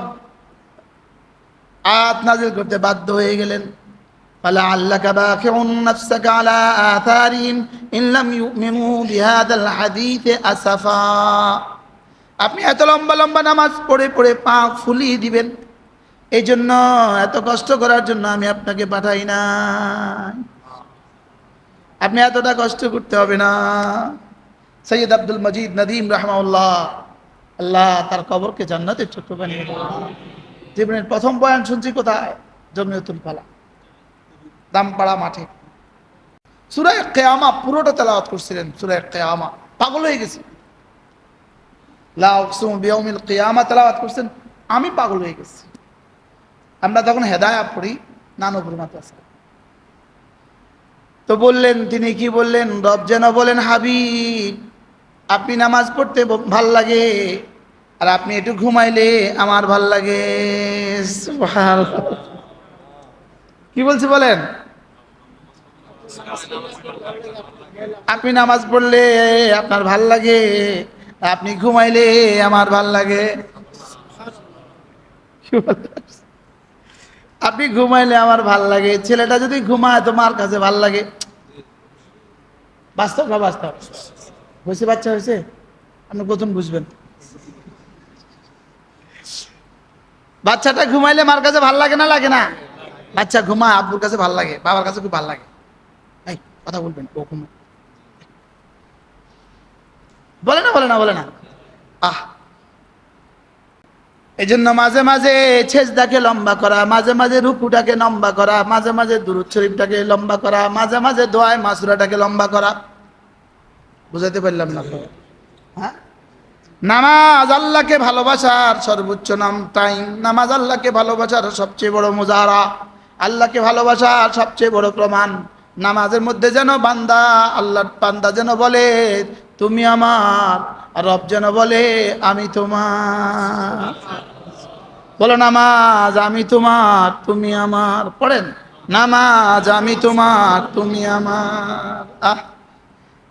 আয়াত নাযিল করতে বাধ্য হয়ে গেলেন, ফালাআল্লাকা বাখিউন নাফসাকা আলা আথারিহিম ইন লাম ইউমিনু বিহাদাল হাদীথ আসাফা। আপনি এত লম্বা লম্বা নামাজ পড়ে পড়ে পা ফুলিয়ে দিবেন, এই জন্য এত কষ্ট করার জন্য আমি আপনাকে পাঠাই না। আপনি এতটা কষ্ট করতে হবে না। সৈয়দ আব্দুল মজিদ নদীম রাহমাহুল্লাহ, আল্লাহ তার কবরকে জান্নাতের ছোট্ট বানিয়ে দেন। জীবনের প্রথম বয়ান শুনছি কোথায়? জমিয়তুল ফালাহ, দামপাড়া মাঠে। সূরা কিয়ামা পুরোটা তেলাওয়াত করছিলেন। সূরা কিয়ামা পাগল হয়ে গেছি। লা উকসিমু বিয়াউমিল কিয়ামা তেলাওয়াত করছেন, আমি পাগল হয়ে গেছি। আমরা তখন হেদায়া পড়ি নানুপুর মাদ্রাসা। তো বললেন, তিনি কি বললেন? রব যেন বলেন, হাবিব আপনি নামাজ পড়তে ভাল লাগে, আর আপনি একটু ঘুমাইলে আমার ভাল লাগে। সুবহানাল্লাহ। কি বলছি বলেন? আপনি নামাজ পড়লে আপনার ভাল লাগে, আপনি ঘুমাইলে আমার ভাল লাগে। আপনি ঘুমাইলে আমার ভাল লাগে, ছেলেটা যদি ঘুমায় তোমার কাছে ভাল লাগে। বাস্তব না বাস্তব? হয়েছে, বাচ্চা হয়েছে, আপনি প্রথম বুঝবেন। বাচ্চাটা ঘুমাইলে মার কাছে ভাল লাগে না লাগে না? বাচ্চা ঘুমায় আব্বুর কাছে ভাল লাগে, বাবার কাছে খুব ভাল লাগে। এই কথা বলবেন, ও ঘুমায় বলে না বলে না বলে না? আহ, এই জন্য মাঝে মাঝে সেজদাকে লম্বা করা, মাঝে মাঝে রুকুটাকে লম্বা করা, মাঝে মাঝে দুরূদ শরীফটাকে লম্বা করা, মাঝে মাঝে দোয়ায়ে মাসুরাটাকে লম্বা করা। বুঝাতে পারলাম না তো? হ্যাঁ, নামাজ আল্লাহকে ভালোবাসার সর্বোচ্চ নাম টাইম। নামাজ আল্লাহকে ভালোবাসার সবচেয়ে বড় মুজাহারা, আল্লাহকে ভালোবাসার সবচেয়ে বড় প্রমাণ। নামাজের মধ্যে যেন বান্দা, আল্লাহর বান্দা যেন বলে তুমি আমার, আর রব যেন বলে আমি তোমার। বলো নামাজ আমি তোমার তুমি আমার, পড়েন নামাজ আমি তোমার তুমি আমার। আহ,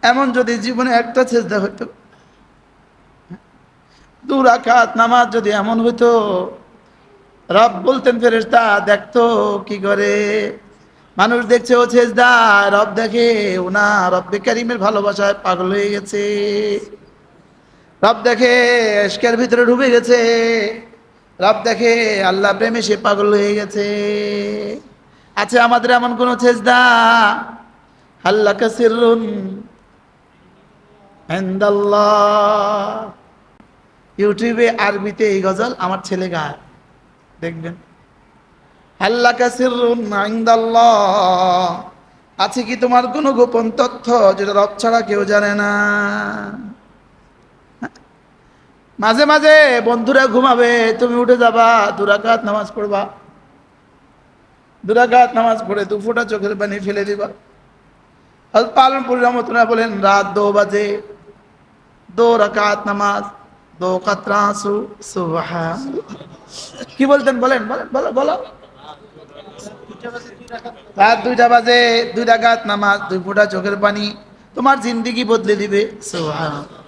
এমন যদি জীবনে একটা সেজদা হইতো, 2 রাকাত নামাজ যদি এমন হইতো, রব বলতেন ফেরেশতা দেখতো কি করে। মানুষ দেখছে ও সেজদা, রব দেখে ও না, রব্বে কারীমের ভালোবাসায় পাগল হয়ে গেছে। রব দেখে ইশকের ভিতরে ডুবে গেছে। রব দেখে আল্লাহ প্রেমে সে পাগল হয়ে গেছে। আছে আমাদের এমন কোন সেজদা? আল্লাহকা সিররুন ইনদাল্লাহ। ইউটিউবে আরবিতে এই গজল আমার ছেলে গায়, দেখবেন। আল্লাহকা সিররুন ইনদাল্লাহ, আছে কি তোমার কোনো গোপন তথ্য যেটা রব ছাড়া কেউ জানে না? মাঝে মাঝে বন্ধুরা ঘুমাবে, তুমি উঠে যাবা, 2 রাকাত নামাজ পড়বা, 2 রাকাত নামাজ পড়ে 2 ফোঁটা চোখের পানি ফেলে দিবা। হযরত পালনপুর রহমতুল্লাহ বলেন রাত 2 বাজে, 2 রাকাত নামাজ, 2 কাতরা আঁসু। সুবহানাল্লাহ। কি বলতেন বলেন, বলো বলো। রাত 2টা বাজে, 2 রাকাত নামাজ, 2 ফোঁটা চোখের পানি তোমার জিন্দেগি বদলে দিবে। সুবহানাল্লাহ।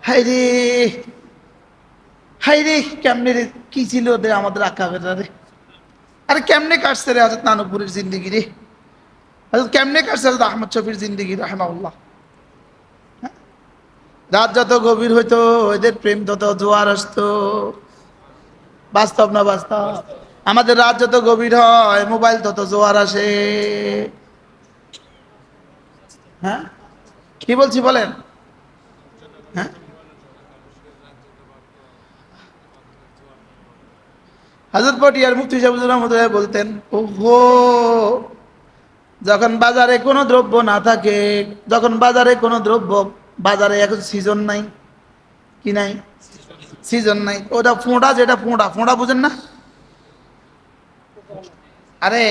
হায় রে, হায় রে, কেমনে রে, কি ছিল ওদের আমাদের আকাবেররা রে। আরে কেমনে কাটছে রে হযরত নানকপুরের জিন্দেগি রে, হযরত কেমনে কাটছে হযরত আহমদ শফির জিন্দেগি রাহিমাহুল্লাহ। রাত যত গভীর হইতো এদের প্রেম তত জোয়ার আসতো। বাস্তব না বাস্তব? আমাদের রাত যত গভীর হয় মোবাইল তত জোয়ার আসে। হ্যাঁ, কি বলছি বলেন? হ্যাঁ, হযরত পটিয়ার মুফতি সাহেব রহমতুল্লাহ বলতেন, ওহো, যখন বাজারে কোনো দ্রব্য না থাকে, যখন বাজারে কোনো দ্রব্য, বাজারে এখন সিজন নাই, কি নাই, সিজন নাই, ওটা ফোঁড়া, যেটা ফোঁড়া, ফোঁড়া বুঝেন না? আরে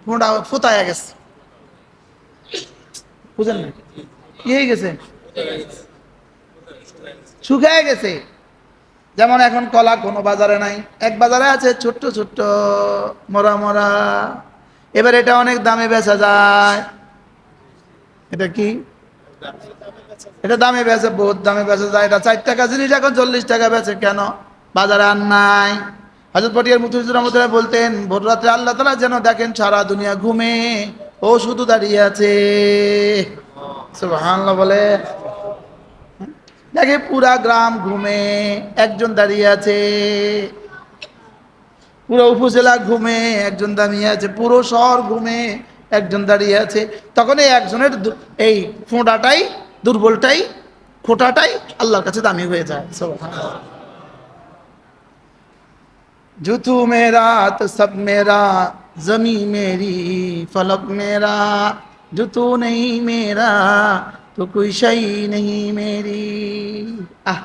ফোঁড়া ফোতায়া গেছে, বুঝেন না? কি হয়ে গেছে? শুকায় গেছে। যেমন এখন কলা কোনো বাজারে নাই, এক বাজারে আছে ছোট্ট ছোট্ট মরা মরা। এবার এটা অনেক দামে বেচা যায়। এটা কি? এটা দামে বেচে, বহুত দামে বেচা যায়। এটা 4 টাকা জিনিস এখন 40 টাকা বেচে, কেন? বাজারে আর নাই। হযরত পটিয়ার মুফতি রহমতুল্লাহ বলতেন, ভোর রাত্রে আল্লাহ তাআলা যেন দেখেন সারা দুনিয়া ঘুমে, ও শুধু দাঁড়িয়ে আছে। সুবহানাল্লাহ বলে। দেখে পুরা গ্রাম ঘুমে, একজন দাঁড়িয়ে আছে। পুরো উপজেলা ঘুমে, একজন দাঁড়িয়ে আছে। পুরো শহর ঘুমে, একজন দাঁড়িয়ে আছে। তখন এই একজনের এই ফোঁটাটাই, দুর্বলটাই, খোঁটাটাই আল্লাহর কাছে দামি হয়ে যায়। সুবহানাল্লাহ। जो तू मेरा तो सब मेरा, जमी मेरी फलक मेरा, जो तू नहीं मेरा तो कोई शई नहीं मेरी। আহ,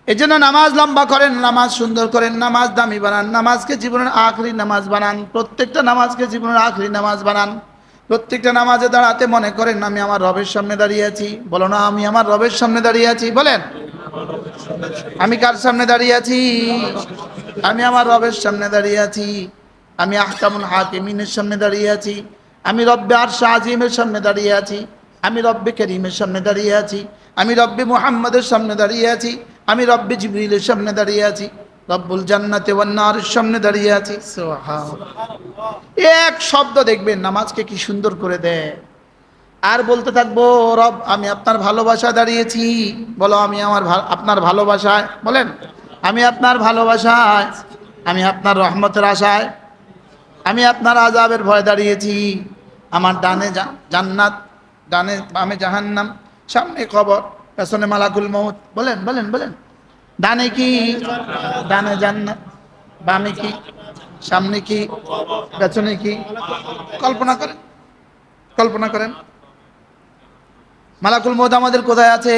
এই জন্য নামাজ লম্বা করেন, নামাজ সুন্দর করেন, নামাজ দামি বানান, নামাজকে জীবনের আখরি নামাজ বানান, প্রত্যেকটা নামাজকে জীবনের আখরি নামাজ বানান। প্রত্যেকটা নামাজে দাঁড়াতে মনে করেন আমি আমার রবের সামনে দাঁড়িয়ে আছি। বলো না, আমি আমার রবের সামনে দাঁড়িয়ে আছি, বলেন। আমি কার সামনে দাঁড়িয়ে আছি? আমি আমার রবের সামনে দাঁড়িয়ে আছি। আমি আহকামুল হাকিমিনের সামনে দাঁড়িয়ে আছি। আমি রব্বে আরশ আজিমের সামনে দাঁড়িয়ে আছি। আমি রব্বে করিমের সামনে দাঁড়িয়ে আছি। আমি রব্বে মুহাম্মদের সামনে দাঁড়িয়ে আছি। আমি রব্বে জিবরিলের সামনে দাঁড়িয়ে আছি। রব্বুল জান্নাতে ওয়ান নারের সামনে দাঁড়িয়ে আছি। সুবহানাল্লাহ। এক শব্দ দেখবেন নামাজকে কি সুন্দর করে দেয়। আর বলতে থাকবো, রব আমি আপনার ভালোবাসায় দাঁড়িয়েছি। বলো, আমি আপনার ভালোবাসায়, বলেন, আমি আপনার ভালোবাসায়, আমি আপনার রহমতের আশায়, আমি আপনার আযাবের ভয় দাঁড়িয়েছি। আমার ডানে জান্নাত, ডানে বামে জাহান্নাম, সামনে কবর, পেছনে মালাকুল মউত। বলেন বলেন বলেন, ডানে কি? ডানে জান্নাত, বামে কি? সামনে কি? পেছনে কি? কল্পনা করেন, কল্পনা করেন। মালাকুল মউত আমাদের কোথায় আছে?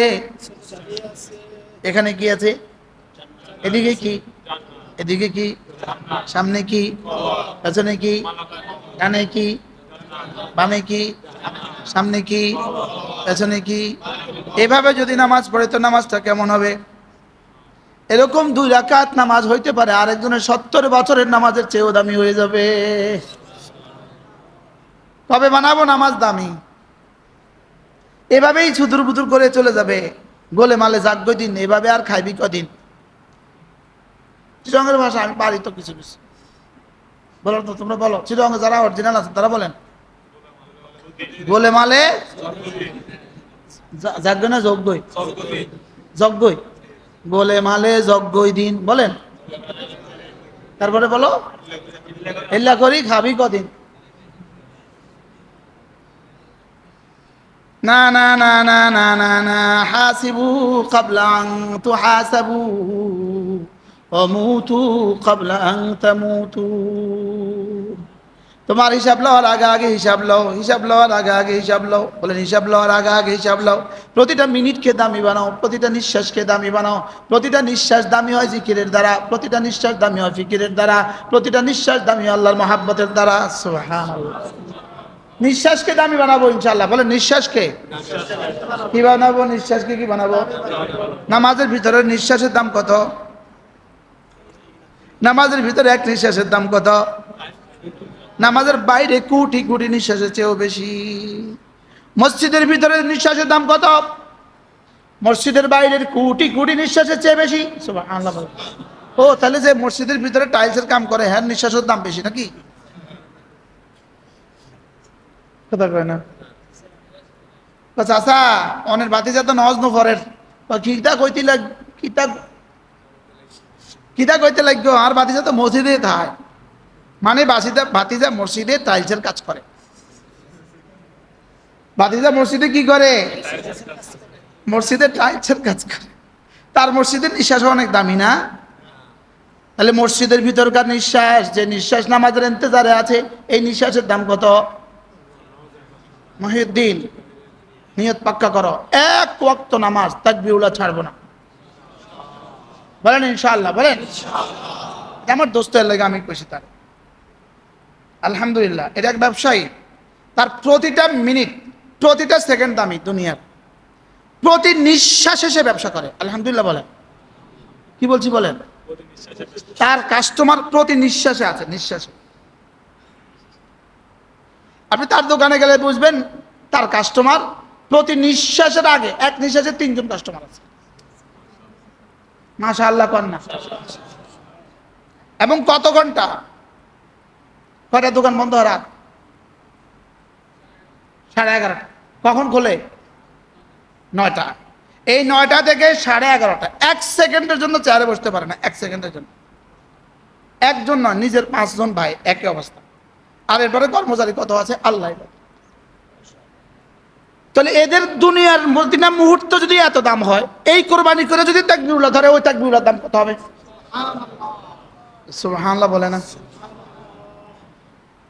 এখানে কি আছে? এদিকে কি? এদিকে কি? সামনে কি? পেছনে কি? ডানে কি? বামে কি? সামনে কি? পেছনে কি? এভাবে যদি নামাজ পড়ে তো নামাজটা কেমন হবে? এরকম 2 রাকাত নামাজ হইতে পারে আরেকজনের 70 বছরের নামাজের চেয়েও দামি হয়ে যাবে। তবে বানাবো নামাজ দামি। এভাবেই ছুদুর বুদুর করে চলে যাবে, গোলে মালে যাক দিন, এভাবে আর খাইবি কদিন। চিরঙ্গের ভাষা আমি পারি তো কিছু কিছু, বলো তো, তোমরা বলো। চিরঙ্গে যারা অরিজিনাল আছে তারা বলেন। গোলে মালে যাগ্য না যজ্ঞই? যজ্ঞই, গোলে মালে যজ্ঞই দিন, বলেন। তারপরে বলো, এল্লা করি খাবি কদিন। না না না না না না না, হাসিবু ক্বাবলা আন তুহাসাবু ওয়া মুতু ক্বাবলা আন তামুতু। তোমার হিসাব লওয়ার আগে আগে হিসাব লও, হিসাব লওয়ার আগে আগে হিসাব লও। বলেন, হিসাব লওয়ার আগে আগে হিসাব লও। প্রতিটা মিনিটকে দামি বানাও, প্রতিটা নিঃশ্বাসকে দামি বানাও। প্রতিটা নিঃশ্বাস দামি হয় জিকিরের দ্বারা, প্রতিটা নিঃশ্বাস দামি হয় ফিকিরের দ্বারা, প্রতিটা নিঃশ্বাস দামি হয় আল্লাহর মহাব্বতের দ্বারা। সুবহানাল্লাহ। নিঃশ্বাসকে দামি বানাবো ইনশাআল্লাহ। বলেন, নিঃশ্বাসকে কি বানাবো? নিঃশ্বাসকে কি বানাবো? নামাজের ভিতরে নিঃশ্বাসের দাম কত? নামাজের ভিতরে এক নিঃশ্বাসের দাম কত? নামাজের বাইরে কোটি কোটি নিঃশ্বাসের চেয়েও বেশি। মসজিদের ভিতরে নিঃশ্বাসের দাম কত? মসজিদের বাইরের কোটি কোটি নিঃশ্বাসের চেয়ে বেশি। সুবহানাল্লাহ। ও তাহলে যে মসজিদের ভিতরে টাইলসের কাম করে হ্যাঁ নিঃশ্বাসের দাম বেশি নাকি? কথা কয় না চাচা অনের বাতি যাতে নজ নফরের কিতা কইতে লাগ কিতা কিতা কইতে লাগবে আর বাতি যাতে মসজিদে থায় মানে বাতিজা মসজিদে টাইলসের কাজ করে। বাতিজা মসজিদে কি করে? মসজিদে টাইলসের কাজ করে। তার মসজিদের নিঃশ্বাস অনেক দামি না? তাহলে মসজিদের ভিতরকার নিঃশ্বাস, যে নিঃশ্বাস নামাজের ইন্তজারে আছে, এই নিঃশ্বাসের দাম কত? মহিউদ্দিন নিয়ত পাক্কা করো, এক ওয়াক্ত নামাজ তাকবীরুল্লাহ ছাড়বো না। বলেন ইনশাআল্লাহ। বলেন আমার দোস্তের লাগে আমি কইছি তার আলহামদুলিল্লাহ। এটা এক ব্যবসায়ী, তার প্রতিটা মিনিট প্রতিটা সেকেন্ড দামি দুনিয়ার, প্রতি নিঃশ্বাসে সে ব্যবসা করে। আলহামদুলিল্লাহ বলেন। কি বলছি বলেন? তার কাস্টমার প্রতি নিঃশ্বাসে আছে, নিঃশ্বাসে। আপনি তার দোকানে গেলে বুঝবেন তার কাস্টমার প্রতি নিঃশ্বাসের আগে এক নিঃশ্বাসে 3 জন কাস্টমার আছে। মাশাআল্লাহ কন্যা। এবং কত ঘন্টা? কয়টা দোকান বন্ধ হয়? রাত 11:30। কখন খোলে? 9টা। এই 9টা থেকে 11:30, 1 সেকেন্ডের জন্য চেয়ারে বসতে পারে না, 1 সেকেন্ডের জন্য। একজন নয়, নিজের 5 জন ভাই একই অবস্থা। আর এরপরে কর্মচারী কত আছে আল্লাহ। তাহলে এদের দুনিয়ার মদিনা মুহূর্ত যদি এত দাম হয়, এই কোরবানি করে যদি তাকবীরুল্লাহ ধরে, ওই তাকবীরুল্লাহর দাম কত হবে? সুবহানাল্লাহ বলে না?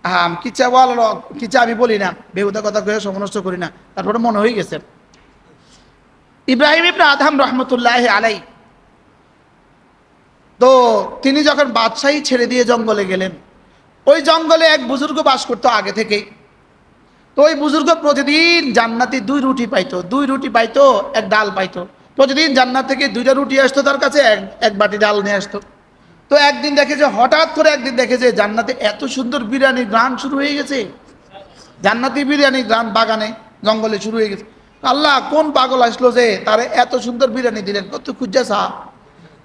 হ্যাঁ, কিচ্ছা আমি বলি না, বেহুদা কথা কয়ে সময় নষ্ট করি না, তারপরে মনে হয়ে গেছে। ইব্রাহিম ইবনে আদহাম রহমতুল্লাহ আলাই, তো তিনি যখন বাদশাহী ছেড়ে দিয়ে জঙ্গলে গেলেন, ওই জঙ্গলে এক বুজুর্গ বাস করতো আগে থেকেই। তো ওই বুজুর্গ প্রতিদিন জান্নাতি 2 রুটি পাইতো, 2 রুটি পাইতো, 1 ডাল পাইতো। প্রতিদিন জান্নাত থেকে 2টা রুটি আসতো তার কাছে, এক বাটি ডাল নিয়ে আসতো। তো একদিন দেখে যে হঠাৎ করে একদিন দেখে যে জান্নাতে এত সুন্দর বিরিয়ানির গ্রান শুরু হয়ে গেছে। জান্নাতি বিরিয়ানির গ্রান বাগানে জঙ্গলে শুরু হয়ে গেছে। আল্লাহ কোন পাগল আসলো যে তারে এত সুন্দর বিরিয়ানি দিলেন, কত খুঁজছে সা।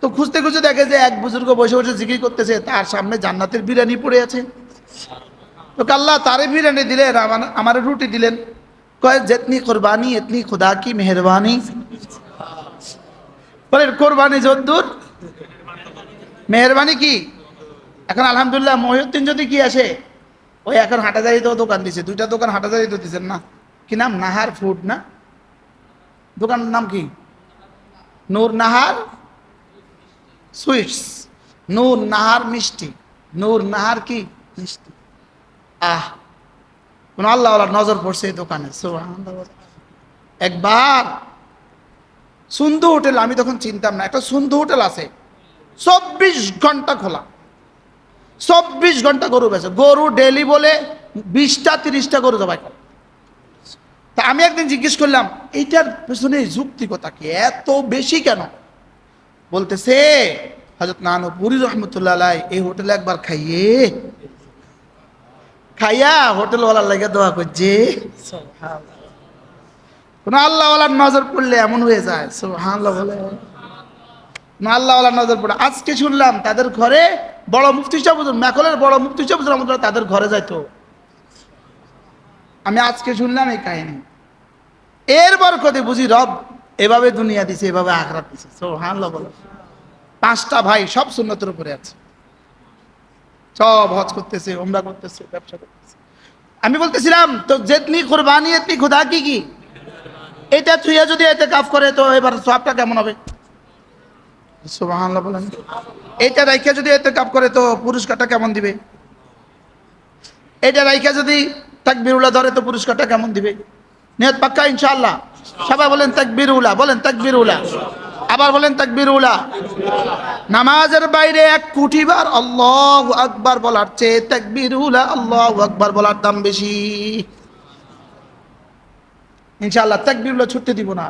তো খুঁজতে খুঁজতে দেখে যে এক বুজুর্গ বসে বসে জিকির করতেছে, তার সামনে জান্নাতের বিরিয়ানি পড়ে আছে। তো আল্লাহ তারে বিরিয়ানি দিলেন, আমার রুটি দিলেন। কয় যেতনি কোরবানি এতনি খুদা কি মেহরবানি। বলেন কোরবানি যদ্দুর মেহরবানি কি। এখন আলহামদুলিল্লাহ মহিউদ্দিন যদি কি আসে, ওই এখন হাটাজারিতেও দোকান দিছে, 2টা দোকান হাটাজারিতেও দিচ্ছেন না। কি নাম? নাহার ফুড না? দোকানের নাম কি? নূর নাহার সুইটস, নূর নাহার মিষ্টি, নূর নাহার কি মিষ্টি। কোন আল্লাহওয়ালার নজর পড়ছে এই দোকানে। সুবহানাল্লাহ। একবার সুন্দর হোটেল, আমি তখন চিনতাম না, একটা সুন্দর হোটেল আছে, 24 ঘন্টা খোলা, 24 ঘন্টা গরু বেচে। গরু ডেলি বলে 20টা 30টা গরু জবাই করে। তা আমি একদিন জিজ্ঞেস করলাম এইটার পেছনে যুক্তিকতা কি, এত বেশি কেন? বলতেছে হযরত নানুপুরি রহমতুল্লাহ আলাইহি এই হোটেলে একবার খাইয়া হোটেলওয়ালার লাগে দোয়া করছে। কোন আল্লাহওয়ালার নজর পড়লে এমন হয়ে যায়। সুবহানাল্লাহ বলে। আল্লাহওয়ালার নজর পড়ে। আজকে শুনলাম তাদের ঘরে বড় মুফতি সাহেব হুজুর, মেকলের বড় মুফতি সাহেব হুজুর রহমতুল্লাহ তাদের ঘরে যাইতো। আমি আজকে শুনলাম এই কাহিনী। এর বরকতে বুঝি রব এভাবে দুনিয়া দিছে, এভাবে আখিরাত দিছে। সুবহানাল্লাহ বলে। 5টা ভাই সব সুন্নতের উপরে আছে, সব হজ করতেছে, উমরা করতেছে, ব্যবসা করতেছে। আমি বলতেছিলাম তো যেতনি কুরবানি এতনি খুদা কি কি, এটা থুইয়া যদি ইতিকাফ করে তো এবার সওয়াবটা কেমন হবে? সুবহানাল্লাহ বলেন। এটা রাইখা যদি ইতিকাফ করে তো পুরস্কারটা কেমন দিবে? এটা রাইখা যদি তাকবীরুল্লাহ ধরে তো পুরস্কারটা কেমন দিবে? নিয়ত পাক্কা ইনশাআল্লাহ। সবাই বলেন তাকবীরুল্লাহ, বলেন তাকবীরুল্লাহ, আবার বলেন তাকবীরুল্লাহ। নামাজের বাইরে 1 কোটি বার আল্লাহু আকবার বলার চেয়ে তাকবীরুল্লাহ আল্লাহু আকবার বলার দাম বেশি। ইনশাআল্লাহ তাকবীরুল্লাহ ছুটতে দিব না।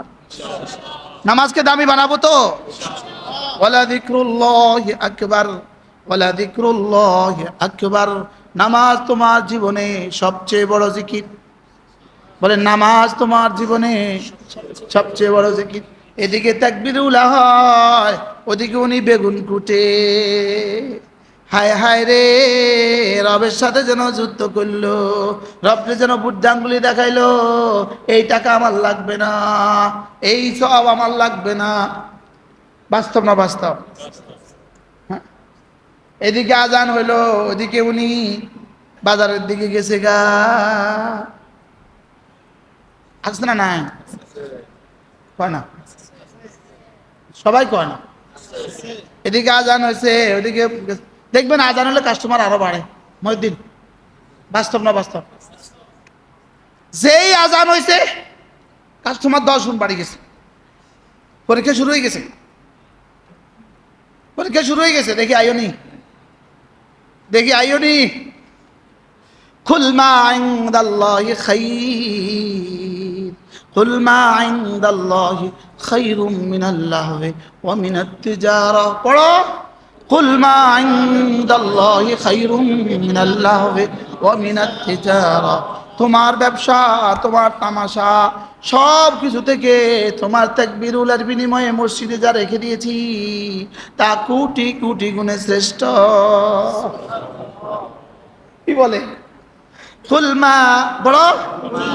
নামাজকে দামি বানাবো তো। ওয়ালা যিকরুল্লাহি আকবার, ওয়ালা যিকরুল্লাহি আকবার, নামাজ তোমার জীবনে সবচেয়ে বড় জিকির। বলে নামাজ তোমার জীবনে সবচেয়ে বড় জিকির। এদিকে তাকবীর উলা হয়, ওদিকে উনি বেগুন কুটে। হায় হায় রে, রবের সাথে যেন যুদ্ধ করলো, রবকে যেন বুদ্ধাঙ্গুলি দেখাইলো, এই টাকা আমার লাগবে না, এই সব আমার লাগবে না। বাস্তব না বাস্তব? হ্যাঁ। এদিকে আজান হইলো, ওদিকে উনি বাজারের দিকে গেছে গা। আসছে না? নাই কয় না, সবাই কয় না। এদিকে আজান হয়েছে, ওদিকে দেখবেন আজান হলে কাস্টমার আরো বাড়ে। মহিউদ্দিন, বাস্তব না বাস্তব? যেই আজান হয়েছে কাস্টমার 10 গুণ বাড়ি গেছে। পরীক্ষা শুরু হয়ে গেছে, পরীক্ষা শুরু হয়ে গেছে। দেখি আইওনি, দেখি আইওনি। কুল মা ইনদাল্লাহি খাইর, কুল মা ইনদাল্লাহি খাইরুম মিনাল লাহবি ওয়া মিনাত তিজারা। পড়ো, কুল মা ইনদাল্লাহি খাইরুম মিনাল লাহবি ওয়া মিনাত তিজারা। তোমার ব্যবসা, তোমার তামাশা, সব কিছু থেকে তোমার তাকবীরুলের বিনিময়ে মসজিদে যা রেখে দিয়েছি তা কোটি কোটি গুণে শ্রেষ্ঠ। কি বলে? কুল মা, বড়,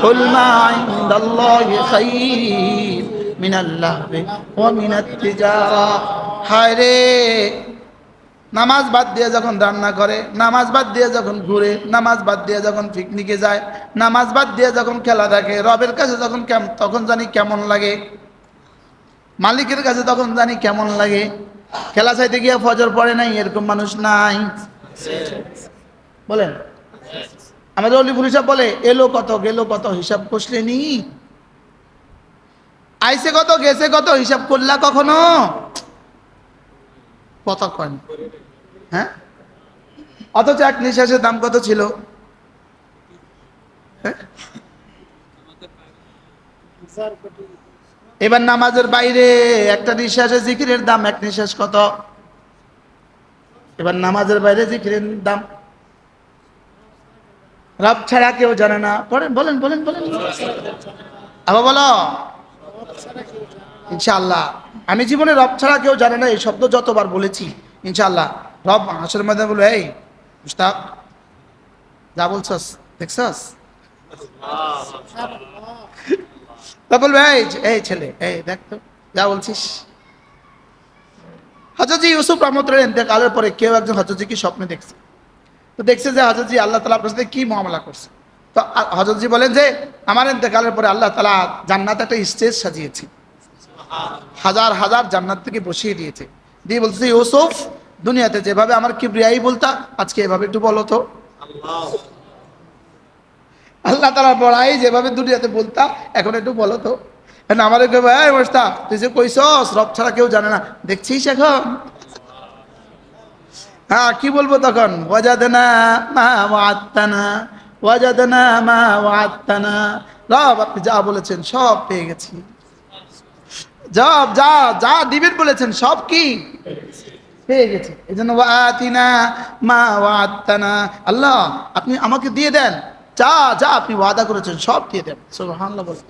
কুল মা ইনদাল্লাহি খাইর মিনাল লাহবি ওয়া মিনাত তিজারা। হায় রে, নামাজ বাদ দিয়ে যখন রান্না করে, নামাজ বাদ দিয়ে যখন ঘুরে, নামাজ বাদ দিয়ে যখন পিকনিকে যায়, নামাজ বাদ দিয়ে যখন খেলা দেখে, রবের কাছে যখন তখন জানি কেমন লাগে, মালিকের কাছে তখন জানি কেমন লাগে। খেলা চাইতে গিয়ে ফজর পড়ে নাই, এরকম মানুষ নাই? বলেন। আমাদের অলিপুর হিসাব বলে এলো কত গেল কত হিসাব কষলে নি, আইসে কত গেছে কত হিসাব করলা কখনো? কথা কয় না। হ্যাঁ, অথচ এক নিঃশ্বাসের দাম কত ছিল? হ্যাঁ? এবার নামাজের বাইরে একটা নিঃশ্বাসের জিকিরের দাম, এক নিঃশ্বাস কত? এবার নামাজের বাইরে জিকিরের দাম রব ছাড়া কেউ জানে না। বলেন বলেন বলেন বলেন, আবার বলো। ইনশাআল্লাহ আমি জীবনে রব ছাড়া কেউ জানে না এই শব্দ যতবার বলেছি, ইনশাআল্লাহ রব হাসরের মধ্যে বলবে, এই মুস্তাক যা বলছস দেখছস? তা বলবে, এই ছেলে, এই দেখ তো যা বলছিস। হযরত ইউসুফ রাহমাতুল্লাহ ইন্তেকালের পরে কেউ একজন হযরতজিকে স্বপ্নে দেখছে। তো দেখছে যে হযরতজি আল্লাহ তাআলা আপনার সাথে কি মুআমালা করছে। তো হযরতজি বলেন যে আমার ইন্তেকালের পরে আল্লাহ তাআলা জান্নাতে একটা স্টেজ সাজিয়েছে, হাজার হাজার জান্নাত থেকে বসিয়ে দিয়েছে, দিয়ে বলছে ইউসুফ দুনিয়াতে যেভাবে আমার কিবরিয়াই বলতা, আজকে এভাবে একটু বলো তো। আল্লাহ তাআলা বড়াই যেভাবে দুনিয়াতে বলতা, এখন একটু বলো তো। আমার এই অবস্থা, তুই যে কইছস রব ছাড়া কেউ জানে না, দেখছিস এখন? হ্যাঁ, কি বলবো তখন? ওয়াজাদনা মা ওয়া'আদতানা, ওয়াজাদনা মা ওয়া'আদতানা। রব আপনি যা বলেছেন সব পেয়ে গেছি, যা যা যা দিবেন বলেছেন সব কি পেয়ে গেছি। এই জন্য ওয়া'আতিনা মা ওয়া'আদতানা, আল্লাহ আপনি আমাকে দিয়ে দেন, যা যা আপনি ওয়াদা করেছেন সব দিয়ে দেন। সুবহানাল্লাহ বলেন।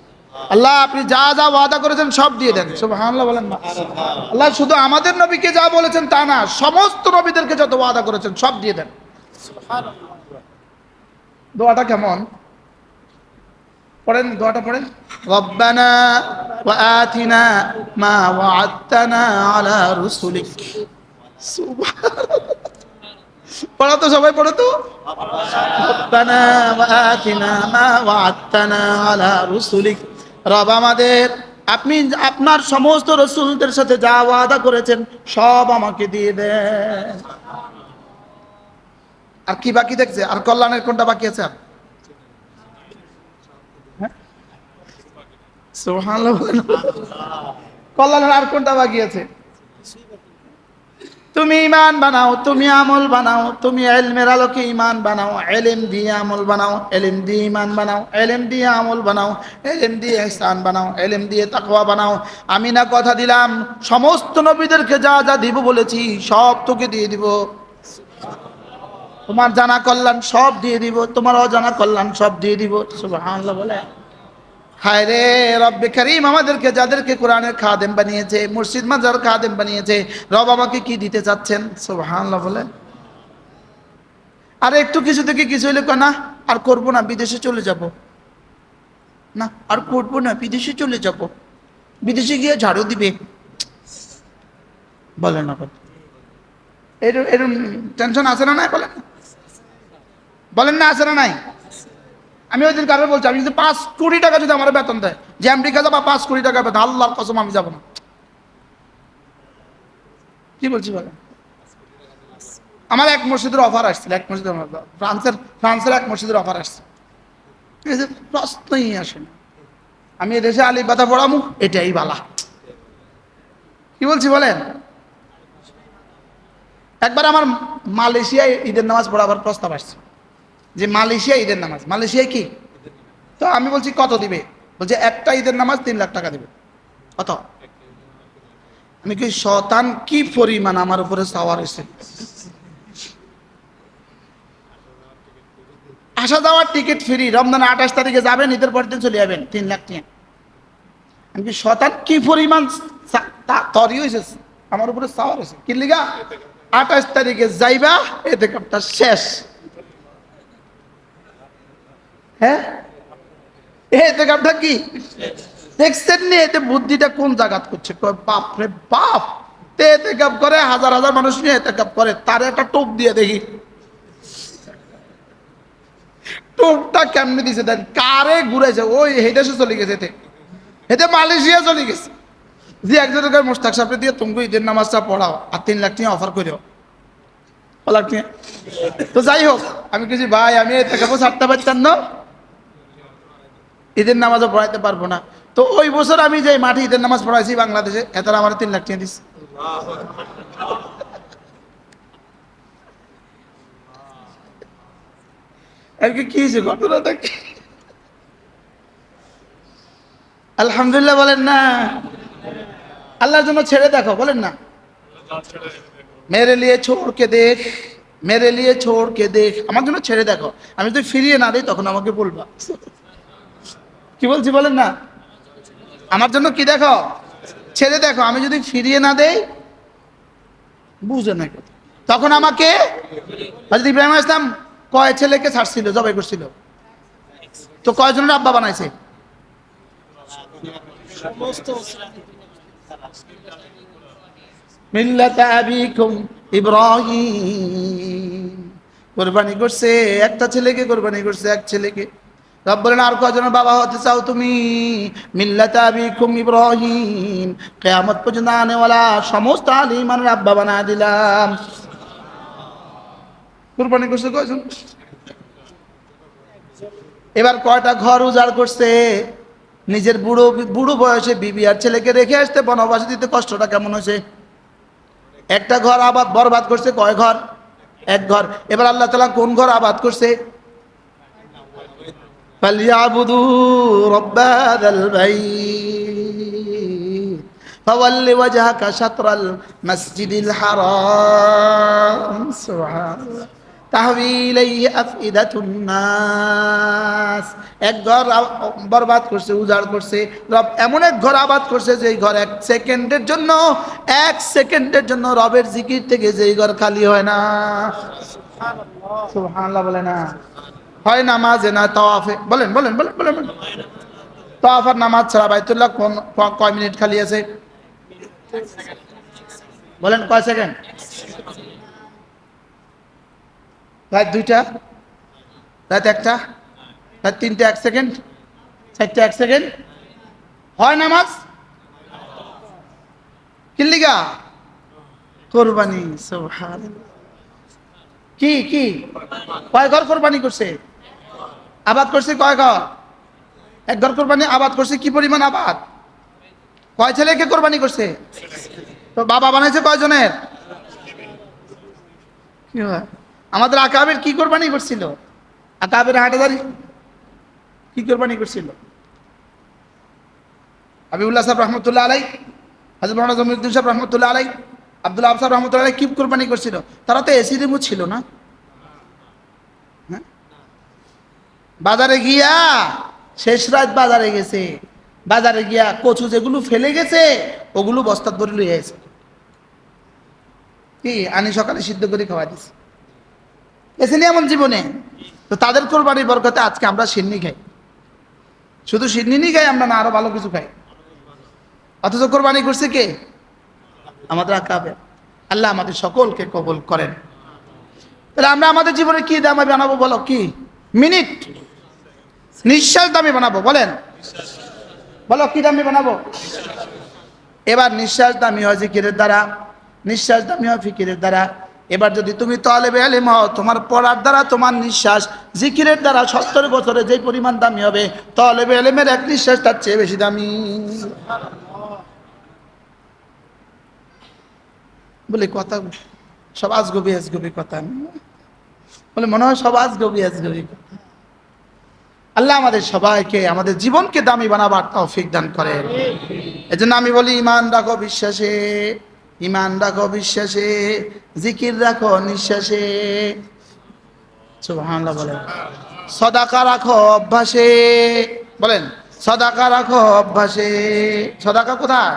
আল্লাহ আপনি যা যা ওয়াদা করেছেন সব দিয়ে দেন। সুবহানাল্লাহ বলেন না। আল্লাহ শুধু আমাদের নবীকে যা বলেছেন তা না, সমস্ত নবীদেরকে যত ওয়াদা করেছেন সব দিয়ে দেন। দোয়াটা কেমন? পড়েন, দোয়াটা পড়েন। রব্বানা ওয়া আতিনা মা ওয়া'আদতানা আলা রুসুলিক। পড়ো তো সবাই, পড়ো তো। রব্বানা ওয়া আতিনা মা ওয়া'আদতানা আলা রুসুলিক। রব আমাদের, আপনি আপনার সমস্ত রাসূলদের সাথে যা ওয়াদা করেছেন সব আমাকে দিয়ে দেন। আর কি বাকি দেখছে? আর কল্যাণের কোনটা বাকি আছে? আর সুবহানাল্লাহ বলেন। কল্যাণের আর কোনটা বাকি আছে? তুমি ঈমান বানাও, তুমি আমল বানাও, তুমি ইলমের আলোকে ঈমান বানাও, ইলম দিয়ে আমল বানাও, ইলম দিয়ে ঈমান বানাও, ইলম দিয়ে আমল বানাও, ইলম দিয়ে ইহসান বানাও, ইলম দিয়ে তাকওয়া বানাও। আমি না কথা দিলাম সমস্ত নবীদেরকে যা যা দিব বলেছি সব তোকে দিয়ে দিব। তোমার জানা কল্যাণ সব দিয়ে দিব, তোমার অজানা কল্যাণ সব দিয়ে দিব। সুবহানাল্লাহ বলে। হায় রে রব্বে কারীম, আমাদেরকে যাদেরকে কোরআনের খাদেম বানিয়েছে, মসজিদ মাজার খাদেম বানিয়েছে, রব আমাকে কি দিতে চাচ্ছেন? সুবহানাল্লাহ বলে। আর একটু কিছু থেকে কিছু হইলে কয় না আর করবো না, বিদেশে চলে যাব, না আর করবো না, বিদেশে চলে যাব, বিদেশে গিয়ে ঝাড়ু দিবে। বলেন না এরকম টেনশন আছে না নাই? বলেন বলেন না, আছে না নাই? আমি ওই দিন কারো বলছি, আমি যদি 5 কোটি টাকা যদি আমার বেতন দেয়, যে আমেরিকা যাবা 5 কোটি টাকা বেতন, আল্লাহর কসম আমি যাবো না। কি বলছি বলেন? আমার এক মসজিদের অফার আসছিল, এক মসজিদের ফ্রান্সের এক মসজিদের অফার আসছে, প্রশ্নই আসে না। আমি এদেশে আলি বাতা পড়ামু, এটাই বালা। কি বলছি বলেন? একবার আমার মালয়েশিয়ায় ঈদের নামাজ পড়াবার প্রস্তাব আসছে, যে মালয়েশিয়া ঈদের নামাজ, মালয়েশিয়ায় কি? তো আমি বলছি কত দিবে? বলছে একটা ঈদের নামাজ 3 লাখ টাকা দিবে। কত? আমি কি শতান কি পরিমাণ আমার উপরে সাওয়ার হয়েছে। আসা যাওয়ার টিকিট ফ্রি, রমজান 28 তারিখে যাবেন, ঈদের পরের দিন চলে যাবেন, 3 লাখ টাকা। আমি কি শতান কি পরিমাণ তরি হয়েছে আমার উপরে সাওয়ার হয়েছে। কি লিগা? 28 তারিখে যাইবা, এতে কাপটা শেষ। হ্যাঁ, এতে কাপটা কি দেখছেন নি? এতে বুদ্ধিটা কোন জায়গাত করছে? বাপ রে বাপ, এতে কাপ করে হাজার হাজার মানুষ নিয়ে এতে কাপ করে, তার একটা টোপ দিয়ে দেখি টোপটা কেমনে দিছে, দেন কারে ঘুরেছে, ওই হেদেশে চলে গেছে, এতে এতে মালয়েশিয়া চলে গেছে। যে একজনের মোস্তাক সাপড়ে দিয়ে তুমি ঈদের নামাজটা পড়াও আর 3 লাখ টাকা অফার করিও। তো যাই হোক, আমি কিছু ভাই আমি এতে কাপড় ছাড়তে পারতাম না, ঈদের নামাজও পড়াইতে পারবো না। তো ওই বছর আমি যে মাঠে ঈদের নামাজ পড়াইছি বাংলাদেশে, এতারা আমার 3 লাখ টাকা দিচ্ছে। আর কি হয়েছে ঘটনাটা কি? আলহামদুলিল্লাহ বলেন না? আল্লাহর জন্য ছেড়ে দেখো, বলেন না? মেরে লিয়ে ছোড় কে দেখ, মেরে লিয়ে ছোড় কে দেখ, আমার জন্য ছেড়ে দেখো। আমি যদি ফিরিয়ে না দিই তখন আমাকে বলবা। কি বলছি বলেন না? আমার জন্য কি দেখো? ছেড়ে দেখো। আমি যদি ফিরিয়ে না দেই, বুঝে না তখন আমাকে। হযরত ইব্রাহিম আলাইহিস সালাম কয় ছেলেকে ছাড়ছিল, জবাই করছিল? তো কয়জনের আব্বা বানাইছে? মিল্লাতা আবিকুম ইব্রাহিম, কুরবানি করছে একটা ছেলেকে, কুরবানি করছে এক ছেলেকে। রব বলেন আর কয়জনের বাবা হতে চাও তুমি? মিল্লাতা আবিকুম ইব্রাহিম, কিয়ামত পর্যন্ত আনেওয়ালা সমস্ত আলে ইমানের আব্বা বানায় দিলাম। কুরবানি করছে কয়জন? এবার কয়টা ঘর উজাড় করছে, নিজের বুড়ো বুড়ো বয়সে বিবি আর ছেলেকে রেখে আসতে বনবাসী দিতে কষ্টটা কেমন হয়েছে। একটা ঘর আবাদ বরবাদ করছে, কয় ঘর? এক ঘর। এবার আল্লাহ তাআলা কোন ঘর আবাদ করছে? ফালিয়াবুদু রাব্বাল বাইত ফাওয়াল্লি ওয়াজহাকা শাতরাল মাসজিদিল হারাম। সুবহানাল্লাহ। তাহবিলাইহি আফইদাতুন নাস। এক ঘর বরবাদ করছে, উজাড় করছে। রব এমন এক ঘর আবাদ করছে যেই ঘর এক সেকেন্ডের জন্য রবের জিকির থেকে যেই ঘর খালি হয় না। সুবহানাল্লাহ বলে না? হয় নামাজে না তাওয়াফে। বলেন বলেন বলেন বলেন বলেন। তাওয়াফ আর নামাজ ছাড়া বাইতুল্লাহ কয় মিনিট খালি আছে? বলেন কয় সেকেন্ড? রাত 2টা, রাত 1টা, রাত 3টে 1 সেকেন্ড, 4টে 1 সেকেন্ড। হয় নামাজ কিল্লিগা? কোরবানি। সুবহানাল্লাহ। কি কি কয় ঘর কোরবানি করছে? আবাদ করছে কয় ঘর? এক ঘর কোরবানি আবাদ করছে। কি পরিমাণ আবাদ? কয় ছেলেকে কোরবানি করছে? তো বাবা বানাইছে কয়জনের? কি হয়? আমাদের আকাবের কি কোরবানি করছিল? আকাবের হাটাদারি কি কোরবানি করছিল? হাবিবুল্লাহ সাহেব রহমতুল্লাহ আলাই, হযরত মাওলানা জমিউদ্দিন সাহেব রহমতুল্লাহ আলাই, আব্দুল আব সাহেব রহমতুল্লাহ আলাই কি কোরবানি করছিল? তারা তো এসি রিমোট ছিল না। বাজারে গিয়া শেষ রাত বাজারে গেছে, বাজারে গিয়া কচু যেগুলো ফেলে গেছে ওগুলো বস্তাত ভরে লইয়া গেছে। কি আনি সকালে সিদ্ধ করে খাওয়া দিছে, এসেনি এমন জীবনে। তো তাদের কোরবানির বরকতে আজকে আমরা সিন্নি খাই, শুধু সিন্নি খাই আমরা না, আরো ভালো কিছু খাই। অথচ কোরবানি করছে কে? আমাদের আকাবে। আল্লাহ আমাদের সকলকে কবুল করেন। তাহলে আমরা আমাদের জীবনে কি দামি বানাবো বলো? কি মিনিট, নিঃশ্বাস দামি বানাবো, বলেন বলো কি দামি বানাবো? এবার নিঃশ্বাস দামি হয় জিকিরের দ্বারা, নিঃশ্বাস দামি হয় ফিকিরের দ্বারা। এবার যদি তুমি তালেবে ইলম হও, তোমার পড়ার দ্বারা তোমার নিঃশ্বাস জিকিরের দ্বারা 70 বছরে যে পরিমাণ দামি হবে, তালেবে ইলমের এক নিঃশ্বাস তার চেয়ে বেশি দামি। বলে কথা সব আজগবি আজগবি কথা, বলে মনে হয় সব আজগবি আজগবি কথা। আল্লাহ আমাদের সবাইকে আমাদের জীবনকে দামি বানাবার তৌফিক দান করেন। এজন্য আমি বলি ঈমান রাখো বিশ্বাসে, ঈমান রাখো বিশ্বাসে, জিকির রাখো নিঃশ্বাসে। সুবহানাল্লাহ বলেন। সদাকা রাখো অভ্যাসে, বলেন সদাকা রাখো অভ্যাসে। সদাকা কোথায়?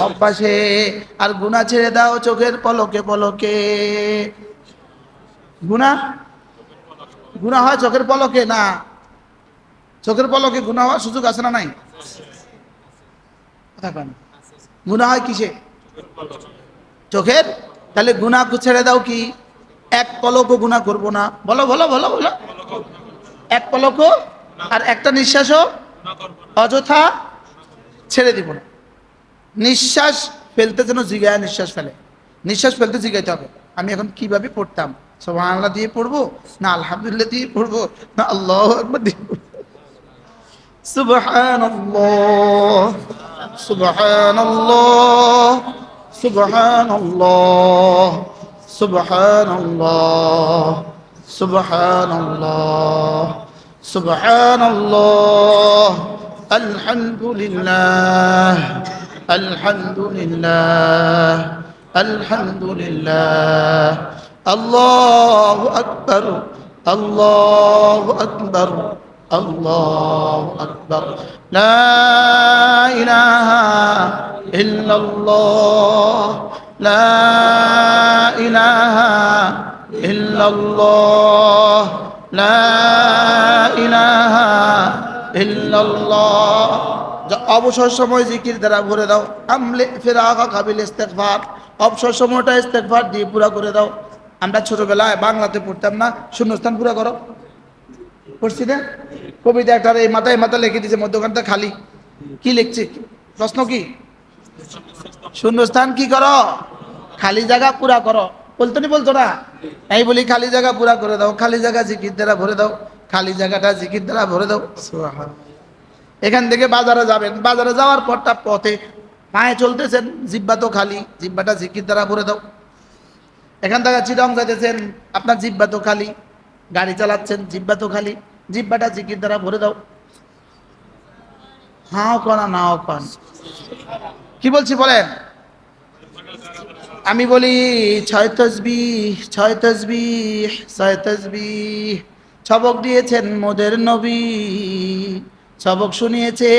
অভ্যাসে। আর গুনাহ ছেড়ে দাও চোখের পলকে পলকে। গুনাহ গুনাহ হয় চোখের পলকে না, চোখের পলকে গুনাহ হওয়ার সুযোগ আছে না নাই? কথা কেন? গুনাহ হয় কিসে? চোখের। তাহলে গুনাহ ছেড়ে দাও কি? এক পলকও গুনাহ করবো না। বলো বলো বলো বলো, এক পলকও আর একটা নিঃশ্বাসও অযথা ছেড়ে দিব না। নিঃশ্বাস ফেলতে যেন জিগায় নিঃশ্বাস ফেলে, নিঃশ্বাস ফেলতে জিগাইতে হবে আমি এখন কিভাবে পড়তাম, সুবহানাল্লাহ দিয়ে পড়বো না আলহামদুলিল্লাহ দিয়ে পড়বো না আল্লাহু আকবার দিয়ে পড়বো? সুবহানাল্লাহ সুবহানাল্লাহ সুবহানাল্লাহ সুবহানাল্লাহ সুবহানাল্লাহ সুবহানাল্লাহ আলহামদুলিল্লাহ আলহামদুলিল্লাহ আলহামদুলিল্লাহ আল্লাহু আকবার আল্লাহু আকবার আল্লাহু আকবার লা ইলাহা ইল্লাল্লাহ লা ইলাহা ইল্লাল্লাহ লা ইলাহা ইল্লাল্লাহ। অবসর সময় জিকির দ্বারা ভরে দাও। আমলে ফিরাকা কাবিল ইস্তেগফার, অবসর সময়টা ইস্তেগফার দিয়ে পুরা করে দাও। আমরা ছোটবেলায় বাংলাতে পড়তাম না, শূন্যস্থান পুরা করো, পড়ছি না? কবিতা একটা এই মাথায় মাথা লিখে দিয়েছে, মধ্যখানটা খালি। কি লিখছে? প্রশ্ন কি? শূন্যস্থান কি করো? খালি জায়গা পুরা করো। বলতো নি? বলতো না? এই বলি খালি জায়গা পুরা করে দাও, খালি জায়গা জিকির দ্বারা ভরে দাও, খালি জায়গাটা জিকির দ্বারা ভরে দাও। এখান থেকে বাজারে যাবেন, বাজারে যাওয়ার পরটা পথে পায়ে চলতেছেন, জিব্বা তো খালি, জিব্বাটা জিকির দ্বারা ভরে দাও। এখান থেকে চিরং যাইতেছেন, আপনার জিব্বা তো খালি, গাড়ি চালাচ্ছেন, জিব্বা তো খালি, জিব্বাটা জিকির দ্বারা ভরে দাও। হাও কনা নাও কন, কি বলছি বলেন? আমি বলি 6 তাসবিহ 6 তাসবিহ 6 তাসবিহ। সবক দিয়েছেন মোদের নবী, সবক শুনিয়েছে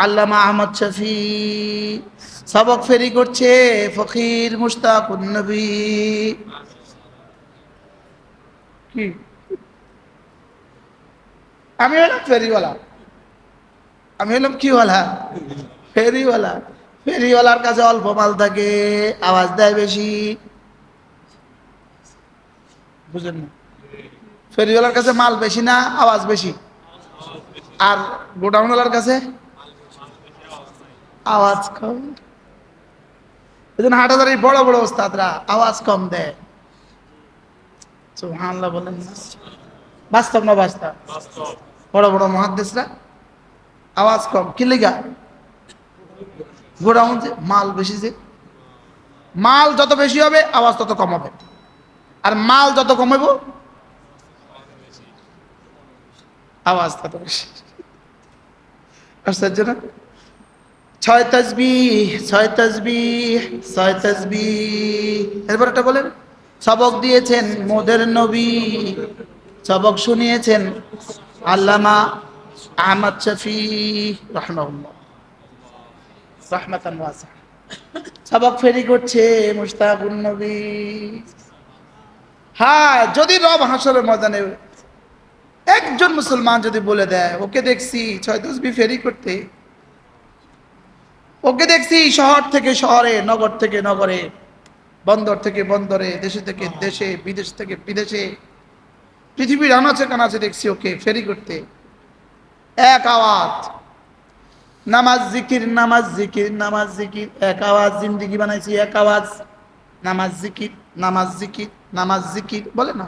আল্লামা আহমদ শফি, সবক ফেরি করছে ফকির মুশতাকুন নবী। কি? আমি হলাম ফেরিওয়ালা, আমি হলাম কি ওয়ালা? ফেরিওয়ালা। ফেরিওয়ালার কাছে অল্প মাল থাকে, আওয়াজ দেয় বেশি, বুঝেন না? ফেরিওয়ালার কাছে মাল বেশি না আওয়াজ বেশি? আর গোডাউনওয়ালার কাছে আওয়াজ কম। এই জন্য হাটাদারি বড় বড় ওস্তাদরা আওয়াজ কম দেয়। সুবহানাল্লাহ বলেন না? বাস্তব না বাস্তব? বড় বড় মুহাদ্দিসরা আওয়াজ কম। কি লিগা? গোডাউন যে মাল বেশি, যে মাল যত বেশি হবে আওয়াজ তত কম হবে, আর মাল যত কম হইব আওয়াজ তত বেশি। আশ্চর্য না? 6 তাসবিহ 6 তাসবিহ 6 তাসবিহ। এরপর একটা বলেন, সবক দিয়েছেন মোদের নবী, সবক শুনিয়েছেন আল্লামা আহমদ শফি রাহমাহুল্লাহ রাহমাতান ওয়াসিআ সবক ফেরি করছে মুশতাকুন নবী। হ্যাঁ, যদি রব হাসরের ময়দানে একজন মুসলমান যদি বলে দেয় ওকে দেখছি 6 তাসবিহ ফেরি করতে, ওকে দেখছি শহর থেকে শহরে, নগর থেকে নগরে, বন্দর থেকে বন্দরে, দেশে থেকে দেশে, বিদেশ থেকে বিদেশে, পৃথিবীর আনাচে কানাচে দেখছি ওকে ফেরি করতে, এক আওয়াজ নামাজ জিকির নামাজ জিকির নামাজ জিকির, এক আওয়াজ জিন্দেগি বানাইছি, এক আওয়াজ নামাজ জিকির নামাজ জিকির নামাজ জিকির বলে না।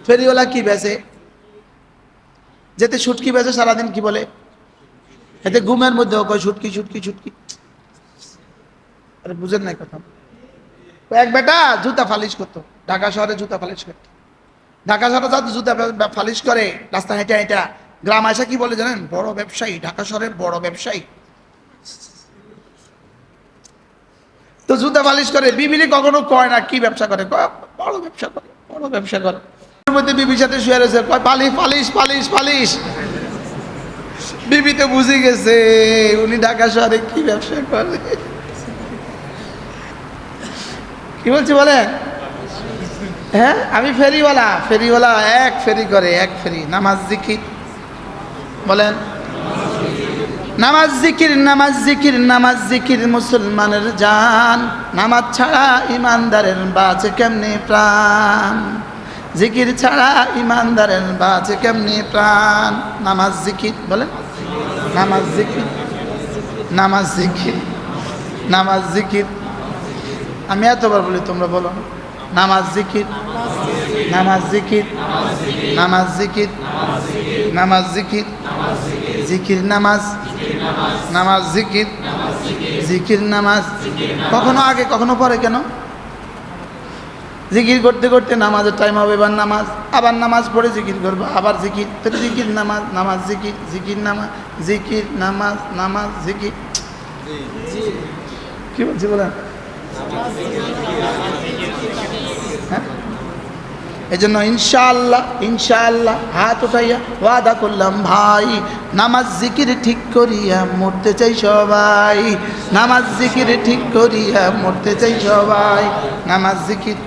ফেরিওয়ালা কি বেচে? যেতে শুটকি বেচে সারাদিন কি বলে? এতে ঘুমের মধ্যে কয় শুটকি শুটকি শুটকি। আরে বুঝেন নাই কথা। এক বেটা জুতা ফালিশ করতো, ঢাকা শহরে জুতা ফালিশ করতো। ঢাকা শহরে যা জুতা ফালিশ করে রাস্তা হেঁটে হেঁটে গ্রাম আসা কি বলে জানেন? বড় ব্যবসায়ী, ঢাকা শহরের বড় ব্যবসায়ী। তো জুতা ফালিশ করে, বিবিরে কখনো কয় না কি ব্যবসা করে, বড় ব্যবসা করে, বড় ব্যবসা করে। মধ্যে বিবির সাথে শুয়ে রয়েছে, কয় পালিশ পালিশ পালিশ পালিশ। বিবি তো বুঝে গেছে উনি ঢাকা শহরে কি ব্যবসা করে। কি বলছি বলেন? হ্যাঁ, আমি ফেরিওয়ালা, ফেরিওয়ালা এক ফেরি করে, এক ফেরি নামাজ জিকির বলেন, নামাজ জিকির নামাজ জিকির নামাজ জিকির মুসলমানের জান, নামাজ ছাড়া ইমানদারের বাঁচে কেমনে প্রাণ, জিকির ছাড়া ইমানদারের বাঁচে কেমনে প্রাণ। নামাজ জিকির বলেন, নামাজ জিকির নামাজ জিকির নামাজ জিকির। আমি এতবার বলি তোমরা বলো নামাজ জিকির নামাজ জিকির নামাজ জিকির নামাজ জিকির জিকির নামাজ নামাজ জিকির জিকির নামাজ। কখনো আগে কখনো পরে কেন? জিকির করতে করতে নামাজের টাইম হবে, এবার নামাজ, আবার নামাজ পড়ে জিকির করবো, আবার জিকির, জিকির নামাজ নামাজ জিকির জিকির নামাজ জিকির নামাজ নামাজ জিকির। কি বলছি বলেন? হ্যাঁ, এই জন্য ইনশাআল্লাহ ইনশাআল্লাহ হাত উঠাইয়া ওয়াদা করলাম ভাই, নামাজ জিকির ঠিক করিয়া মরতে চাই সবাই, নামাজ জিকির ঠিক করিয়া মরতে চাই সবাই। নামাজ জিকির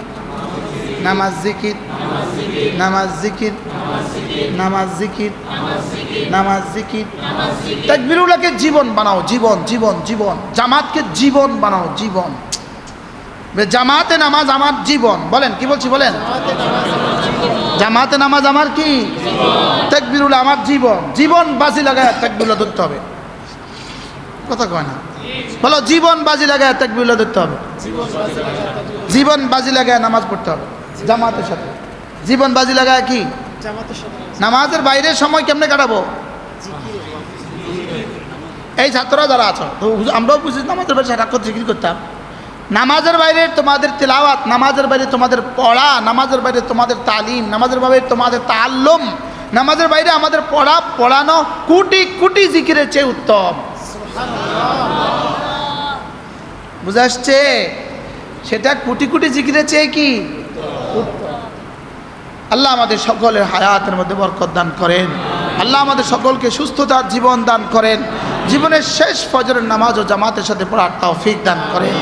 নামাজ জিকির নামাজ জিকির নামাজ জিকির নামাজ জিকির। তাকবীরুল্লাহকে জীবন বানাও, জীবন জীবন জীবন। জামাতকে জীবন বানাও, জীবন। জামাতে নামাজ আমার জীবন। বলেন কি বলছি বলেন? জামাতে নামাজ আমার কি? তাকবীরুল্লাহ আমার জীবন। জীবন বাজি লাগায় তাকবীরুল্লাহ ধরতে হবে। কথা কয় না, বলো জীবন বাজি লাগায় তাকবীরুল্লাহ ধরতে হবে। জীবন বাজি লাগায় নামাজ পড়তে হবে জামাতের সাথে। জীবন বাজি লাগায় কি? নামাজের বাইরের সময় কেমনে কাটাবো? এই ছাত্ররা যারা আছো, তো আমরাও বুঝি নামাজের বাইরে সারাক্ষণ জিকির করতাম। নামাজের বাইরে তোমাদের তিলাওয়াত, নামাজের বাইরে তোমাদের পড়া, নামাজের বাইরে তোমাদের তালিম, নামাজের বাইরে তোমাদের তাআল্লুম, নামাজের বাইরে আমাদের পড়া পড়ানো কোটি কোটি জিকিরের চেয়ে উত্তম। বুঝে আসছে? সেটা কোটি কোটি জিকিরের চেয়ে কি উত্তম। আল্লাহ আমাদের সকলের হায়াতের মধ্যে বরকত দান করেন। আল্লাহ আমাদের সকলকে সুস্থতার জীবন দান করেন। জীবনের শেষ ফজরের নামাজ ও জামাতের সাথে পড়ার তৌফিক দান করেন।